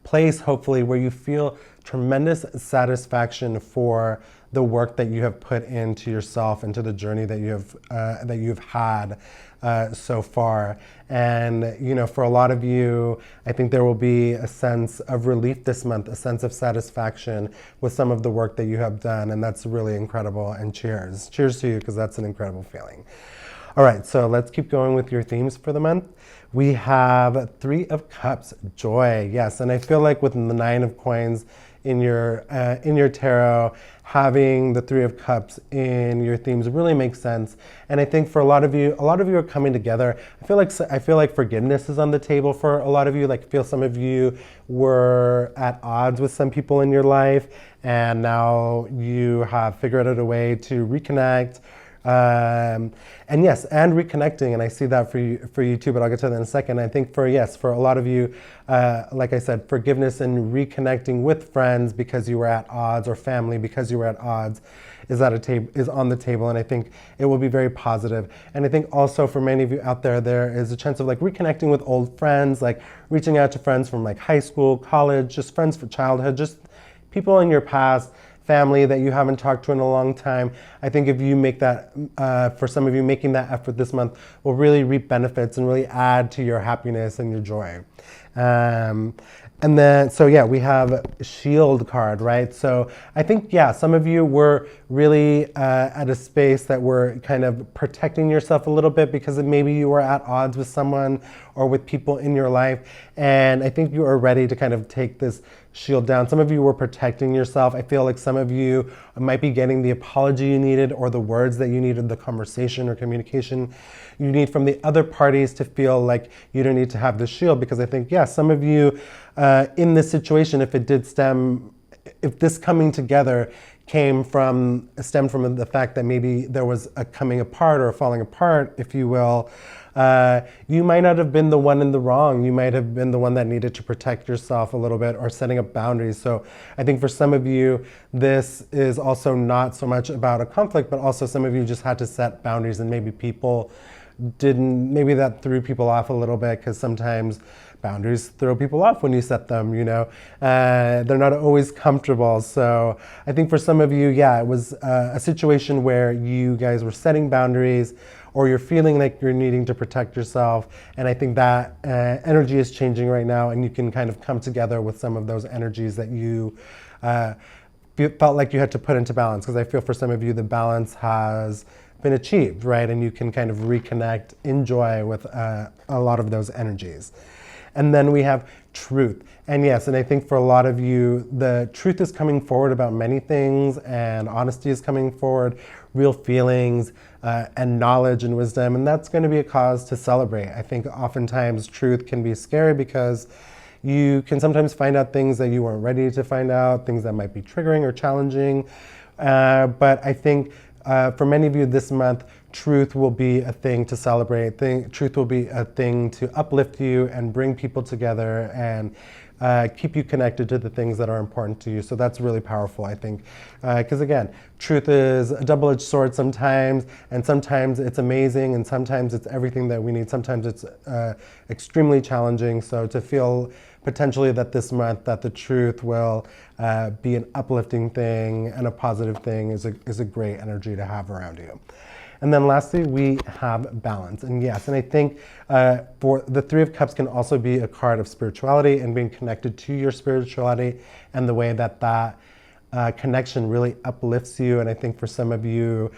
place, hopefully, where you feel tremendous satisfaction for the work that you have put into yourself, into the journey that you've had so far. And for a lot of you, I think there will be a sense of relief this month, a sense of satisfaction with some of the work that you have done, and that's really incredible. And cheers to you, because that's an incredible feeling. All right, so let's keep going with your themes for the month. We have Three of Cups, joy. Yes, and I feel like with the Nine of Coins in your tarot, having the Three of Cups in your themes really makes sense. And I think for a lot of you are coming together. I feel like forgiveness is on the table for a lot of you. Like, I feel some of you were at odds with some people in your life, and now you have figured out a way to reconnect. And yes, and reconnecting, and I see that for you too, but I'll get to that in a second. I think for a lot of you, like I said, forgiveness and reconnecting with friends because you were at odds, or family because you were at odds, is on the table, and I think it will be very positive. And I think also for many of you out there, there is a chance of like reconnecting with old friends, like reaching out to friends from like high school, college, just friends from childhood, just people in your past, family that you haven't talked to in a long time. I think if you make that, for some of you, making that effort this month will really reap benefits and really add to your happiness and your joy. And then, so yeah, we have Shield card, right? So I think, yeah, some of you were really at a space that were kind of protecting yourself a little bit because maybe you were at odds with someone or with people in your life. And I think you are ready to kind of take this shield down. Some of you were protecting yourself. I feel like some of you might be getting the apology you needed, or the words that you needed, the conversation or communication you need from the other parties to feel like you don't need to have the shield. Because I think, yeah, some of you in this situation, if this coming together stemmed from the fact that maybe there was a coming apart or a falling apart, if you will, you might not have been the one in the wrong. You might have been the one that needed to protect yourself a little bit, or setting up boundaries. So I think for some of you, this is also not so much about a conflict, but also some of you just had to set boundaries, and maybe that threw people off a little bit, because sometimes boundaries throw people off when you set them, they're not always comfortable. So I think for some of you, yeah, it was a situation where you guys were setting boundaries, or you're feeling like you're needing to protect yourself. And I think that energy is changing right now, and you can kind of come together with some of those energies that you felt like you had to put into balance, because I feel for some of you the balance has been achieved, right? And you can kind of reconnect, enjoy with a lot of those energies. And then we have truth. And yes, and I think for a lot of you, the truth is coming forward about many things, and honesty is coming forward, real feelings, and knowledge and wisdom. And that's going to be a cause to celebrate. I think oftentimes truth can be scary because you can sometimes find out things that you weren't ready to find out, things that might be triggering or challenging. But I think for many of you this month, truth will be a thing to celebrate. Truth will be a thing to uplift you and bring people together and keep you connected to the things that are important to you. So that's really powerful, I think. Because again, truth is a double-edged sword sometimes, and sometimes it's amazing, and sometimes it's everything that we need. Sometimes it's extremely challenging. So to feel potentially that this month that the truth will be an uplifting thing and a positive thing is a great energy to have around you. And then lastly, we have balance. And yes, and I think for the Three of Cups can also be a card of spirituality and being connected to your spirituality and the way that connection really uplifts you. And I think for some of you,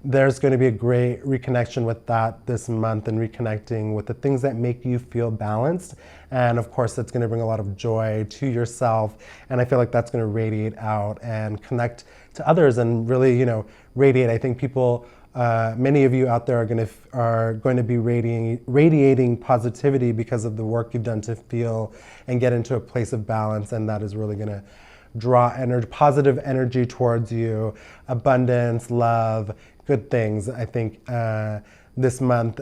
there's going to be a great reconnection with that this month, and reconnecting with the things that make you feel balanced. And of course, that's going to bring a lot of joy to yourself. And I feel like that's going to radiate out and connect to others and really, radiate. I think people, many of you out there are going to be radiating positivity because of the work you've done to feel and get into a place of balance. And that is really going to draw positive energy towards you, abundance, love, good things. I think this month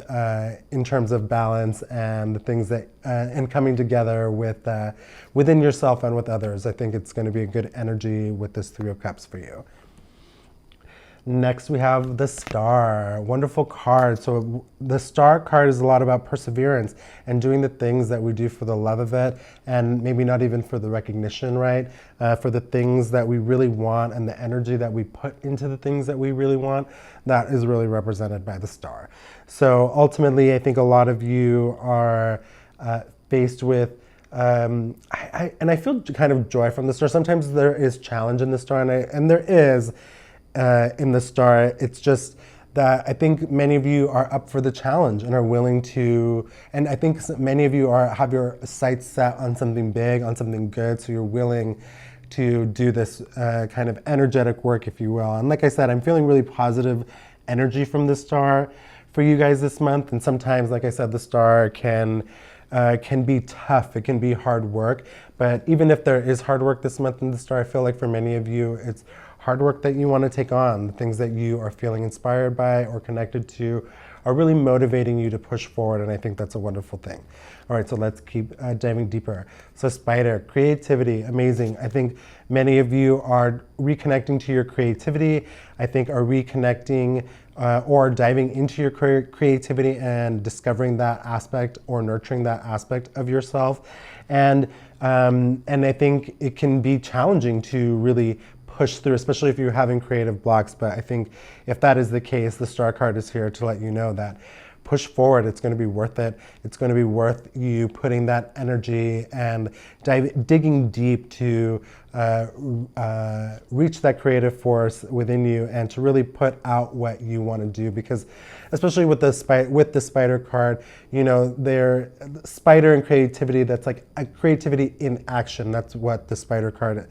in terms of balance and the things that and coming together within yourself and with others, I think it's going to be a good energy with this Three of Cups for you. Next, we have the Star. Wonderful card. So the Star card is a lot about perseverance and doing the things that we do for the love of it, and maybe not even for the recognition, right? For the things that we really want and the energy that we put into the things that we really want, that is really represented by the Star. So ultimately, I think a lot of you are faced with and I feel kind of joy from the Star. Sometimes there is challenge in the Star, and there is in the Star. It's just that I think many of you are up for the challenge and are willing to, and I think many of you have your sights set on something big, on something good, so you're willing to do this kind of energetic work, if you will. And like I said, I'm feeling really positive energy from the Star for you guys this month. And sometimes, like I said, the Star can be tough. It can be hard work. But even if there is hard work this month in the Star, I feel like for many of you, it's hard work that you want to take on. The things that you are feeling inspired by or connected to are really motivating you to push forward, and I think that's a wonderful thing. All right, so let's keep diving deeper. So Spider, creativity, amazing. I think many of you are reconnecting to your creativity. I think are reconnecting or diving into your creativity and discovering that aspect or nurturing that aspect of yourself. And I think it can be challenging to really push through, especially if you're having creative blocks. But I think if that is the case, the Star card is here to let you know that push forward. It's going to be worth it. It's going to be worth you putting that energy and digging deep to reach that creative force within you and to really put out what you want to do. Because especially with the Spider card, they're Spider and creativity, that's like a creativity in action. That's what the Spider card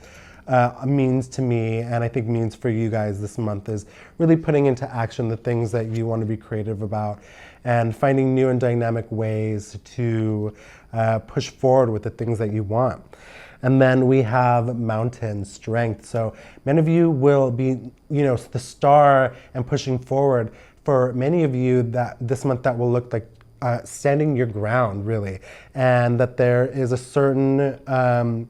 means to me, and I think means for you guys this month, is really putting into action the things that you want to be creative about and finding new and dynamic ways to push forward with the things that you want. And then we have Mountain, strength. So many of you will be, the Star and pushing forward. For many of you, that this month that will look like standing your ground, really, and that there is a certain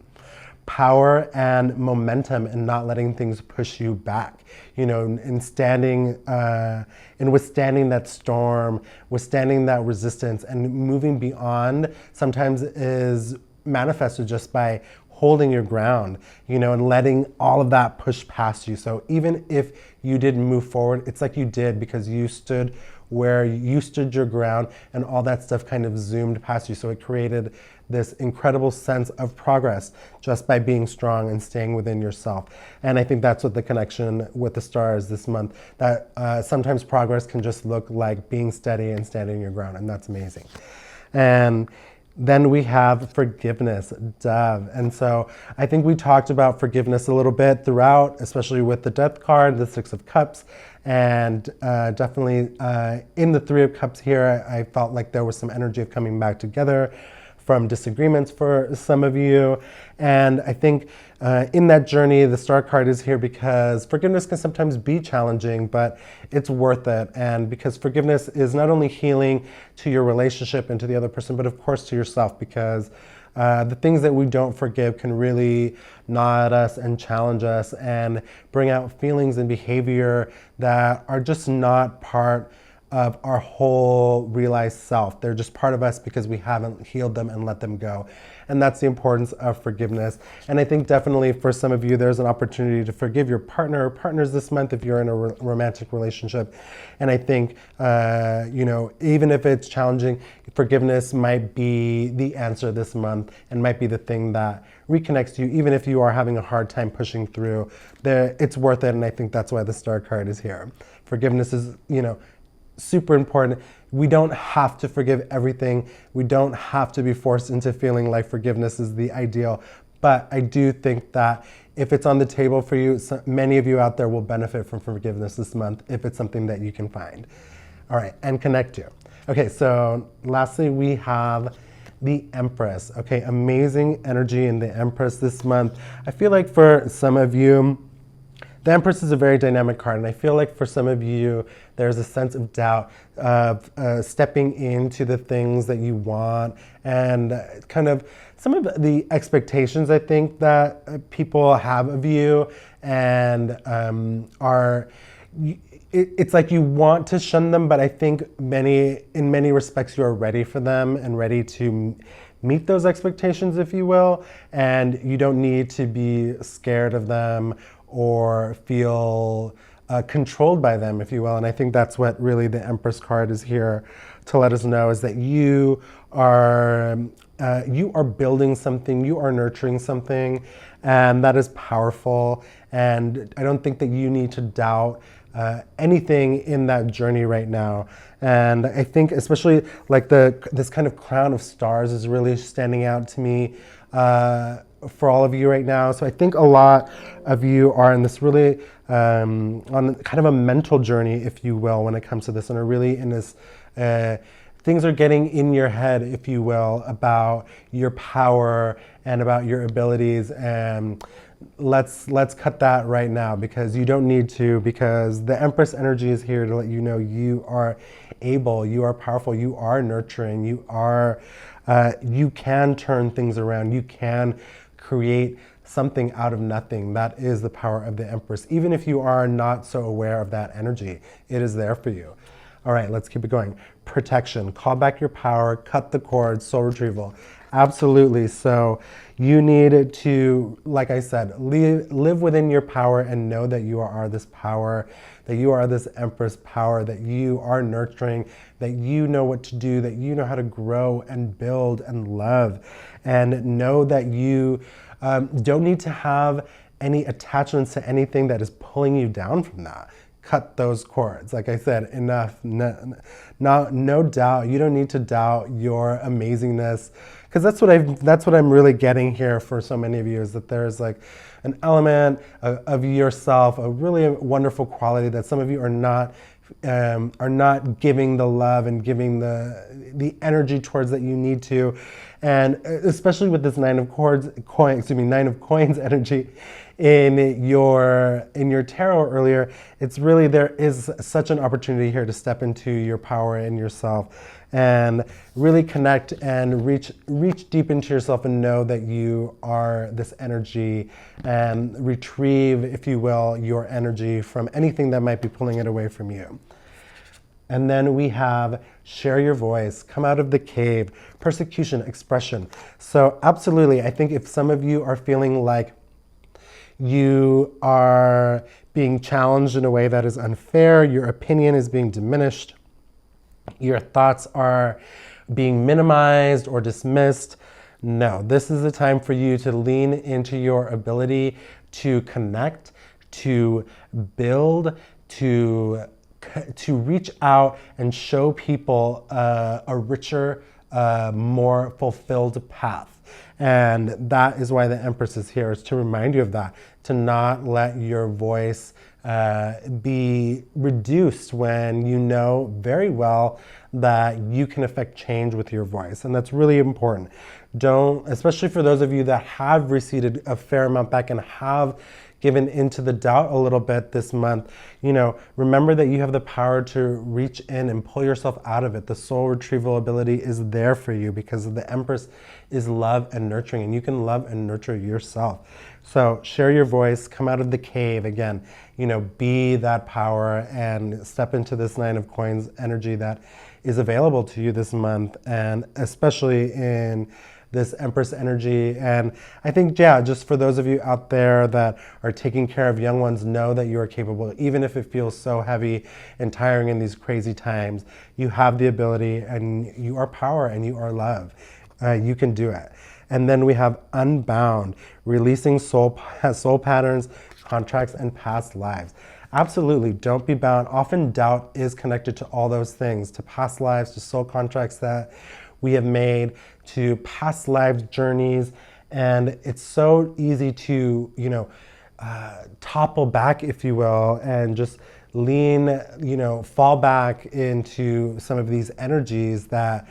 power and momentum in not letting things push you back, in standing, in withstanding that storm, withstanding that resistance, and moving beyond sometimes is manifested just by holding your ground, and letting all of that push past you. So even if you didn't move forward, it's like you did because you stood where you stood your ground and all that stuff kind of zoomed past you. So it created this incredible sense of progress just by being strong and staying within yourself. And I think that's what the connection with the stars this month, that sometimes progress can just look like being steady and standing your ground, and that's amazing. And then we have forgiveness, Dove. And so I think we talked about forgiveness a little bit throughout, especially with the Death card, the Six of Cups, and definitely in the Three of Cups here, I felt like there was some energy of coming back together from disagreements for some of you. And I think in that journey, the Star card is here because forgiveness can sometimes be challenging, but it's worth it. And because forgiveness is not only healing to your relationship and to the other person, but of course to yourself, because the things that we don't forgive can really gnaw at us and challenge us and bring out feelings and behavior that are just not part of our whole realized self. They're just part of us because we haven't healed them and let them go. And that's the importance of forgiveness. And I think definitely for some of you, there's an opportunity to forgive your partner or partners this month if you're in a romantic relationship. And I think, even if it's challenging, forgiveness might be the answer this month and might be the thing that reconnects you, even if you are having a hard time pushing through. It's worth it, and I think that's why the Star card is here. Forgiveness is, super important. We don't have to forgive everything. We don't have to be forced into feeling like forgiveness is the ideal. But I do think that if it's on the table for you, many of you out there will benefit from forgiveness this month if it's something that you can find. All right, and connect to. Okay, so lastly, we have the Empress. Okay, amazing energy in the Empress this month. I feel like for some of you, the Empress is a very dynamic card, and I feel like for some of you, there's a sense of doubt of stepping into the things that you want, and kind of some of the expectations I think that people have of you, and it's like you want to shun them, but I think in many respects you are ready for them and ready to meet those expectations, if you will, and you don't need to be scared of them or feel controlled by them, if you will. And I think that's what really the Empress card is here to let us know, is that you are building something, you are nurturing something, and that is powerful. And I don't think that you need to doubt anything in that journey right now. And I think especially like this kind of crown of stars is really standing out to me for all of you right now. So I think a lot of you are in this really on kind of a mental journey, if you will, when it comes to this, and are really in this things are getting in your head, if you will, about your power and about your abilities. And let's cut that right now, because you don't need to, because the Empress energy is here to let you know you are able, you are powerful, you are nurturing, you can turn things around, you can create something out of nothing. That is the power of the Empress. Even if you are not so aware of that energy, it is there for you. All right, let's keep it going. Protection, call back your power, cut the cord, soul retrieval. Absolutely. So you need to, like I said, live within your power and know that you are this power, that you are this Empress power, that you are nurturing, that you know what to do, that you know how to grow and build and love. And know that you don't need to have any attachments to anything that is pulling you down from that. Cut those cords. Like I said, enough. No doubt. You don't need to doubt your amazingness, because that's what I'm really getting here for so many of you, is that there's like an element of yourself, a really wonderful quality that some of you are not giving the love and giving the energy towards that you need to. And especially with this Nine of Coins energy in your tarot earlier, it's really, there is such an opportunity here to step into your power in yourself and really connect and reach deep into yourself and know that you are this energy, and retrieve, if you will, your energy from anything that might be pulling it away from you. And then we have share your voice, come out of the cave, persecution, expression. So absolutely, I think if some of you are feeling like you are being challenged in a way that is unfair, your opinion is being diminished, your thoughts are being minimized or dismissed, no, this is the time for you to lean into your ability to connect, to build, to reach out and show people a richer, more fulfilled path. And that is why the Empress is here, is to remind you of that, to not let your voice be reduced when you know very well that you can affect change with your voice. And that's really important. Don't, especially for those of you that have receded a fair amount back and have given into the doubt a little bit this month, remember that you have the power to reach in and pull yourself out of it. The soul retrieval ability is there for you because the Empress is love and nurturing, and you can love and nurture yourself. So share your voice, come out of the cave again, be that power and step into this Nine of Coins energy that is available to you this month, and especially in this Empress energy. And I think, just for those of you out there that are taking care of young ones, know that you are capable, even if it feels so heavy and tiring in these crazy times. You have the ability, and you are power, and you are love. You can do it. And then we have unbound, releasing soul patterns, contracts, and past lives. Absolutely, don't be bound. Often doubt is connected to all those things, to past lives, to soul contracts that we have made, to past life journeys. And it's so easy to, topple back, if you will, and just lean, fall back into some of these energies that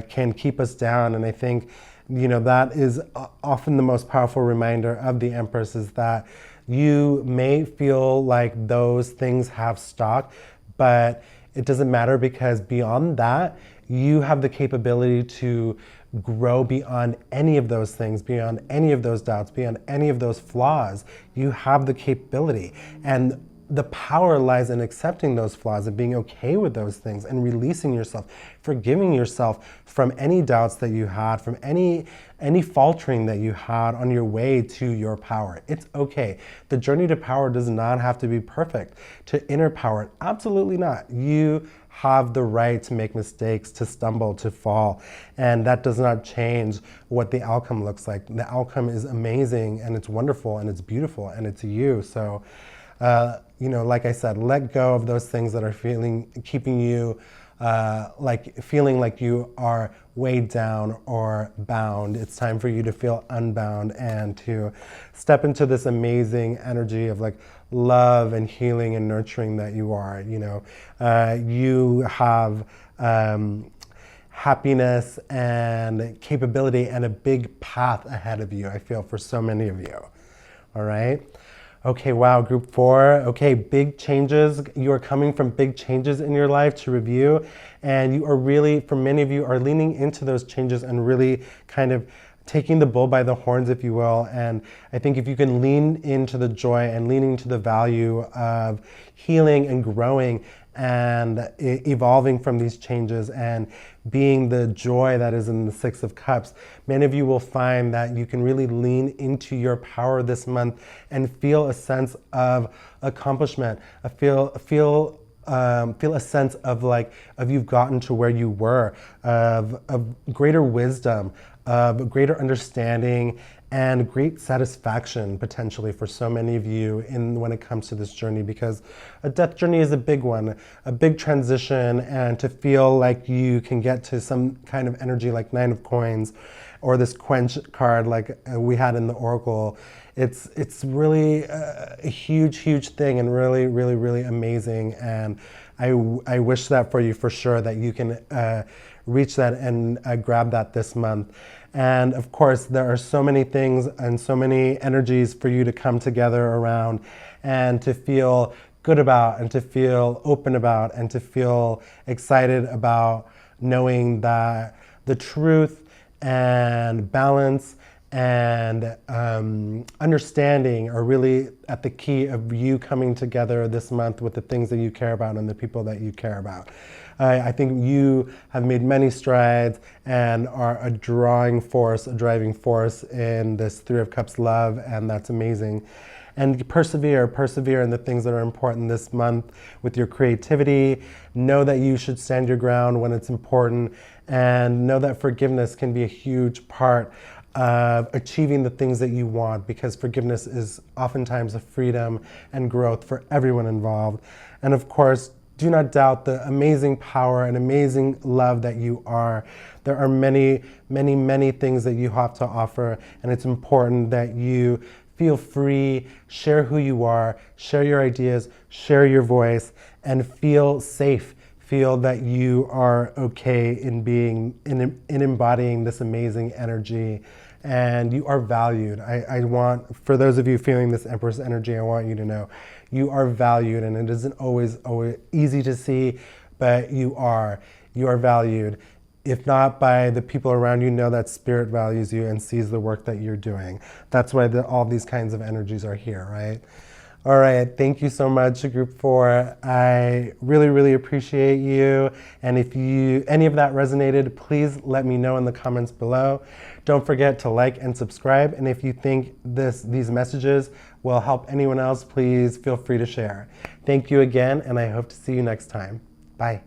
can keep us down. And I think, that is often the most powerful reminder of the Empress, is that you may feel like those things have stock, but it doesn't matter, because beyond that, you have the capability to grow beyond any of those things, beyond any of those doubts, beyond any of those flaws. You have the capability. And the power lies in accepting those flaws and being okay with those things and releasing yourself, forgiving yourself from any doubts that you had, from any faltering that you had on your way to your power. It's okay. The journey to power does not have to be perfect. To inner power, absolutely not. You have the right to make mistakes, to stumble, to fall. And that does not change what the outcome looks like. The outcome is amazing, and it's wonderful, and it's beautiful, and it's you. So, like I said, let go of those things that are keeping you feeling like you are weighed down or bound. It's time for you to feel unbound and to step into this amazing energy of love and healing and nurturing that you are. You have happiness and capability and a big path ahead of you, I feel, for so many of you. All right. Okay, wow, group 4. Okay, big changes. You are coming from big changes in your life to review, and you are really, for many of you, are leaning into those changes and really kind of taking the bull by the horns, if you will. And I think if you can lean into the joy and leaning into the value of healing and growing and evolving from these changes and being the joy that is in the Six of Cups, many of you will find that you can really lean into your power this month and feel a sense of accomplishment, feel a sense of you've gotten to where you were, of greater wisdom, of greater understanding, and great satisfaction potentially for so many of you when it comes to this journey, because a death journey is a big one, a big transition, and to feel like you can get to some kind of energy like Nine of Coins or this Quench card like we had in the Oracle, it's really a huge thing, and really amazing. And I wish that for you for sure, that you can reach that and grab that this month. And of course, there are so many things and so many energies for you to come together around and to feel good about, and to feel open about, and to feel excited about, knowing that the truth and balance and understanding are really at the key of you coming together this month with the things that you care about and the people that you care about. I think you have made many strides and are a driving force in this Three of Cups love, and that's amazing. And persevere in the things that are important this month with your creativity. Know that you should stand your ground when it's important, and know that forgiveness can be a huge part of achieving the things that you want, because forgiveness is oftentimes a freedom and growth for everyone involved. And of course, do not doubt the amazing power and amazing love that you are. There are many, many, many things that you have to offer, and it's important that you feel free, share who you are, share your ideas, share your voice, and feel safe. Feel that you are okay in embodying this amazing energy, and you are valued. I want, for those of you feeling this Empress energy, I want you to know you are valued, and it isn't always easy to see, but you are valued. If not by the people around you, know that Spirit values you and sees the work that you're doing. That's why all these kinds of energies are here, right? All right, thank you so much, Group 4. I really, really appreciate you. And if any of that resonated, please let me know in the comments below. Don't forget to like and subscribe. And if you think these messages will help anyone else, please feel free to share. Thank you again, and I hope to see you next time. Bye.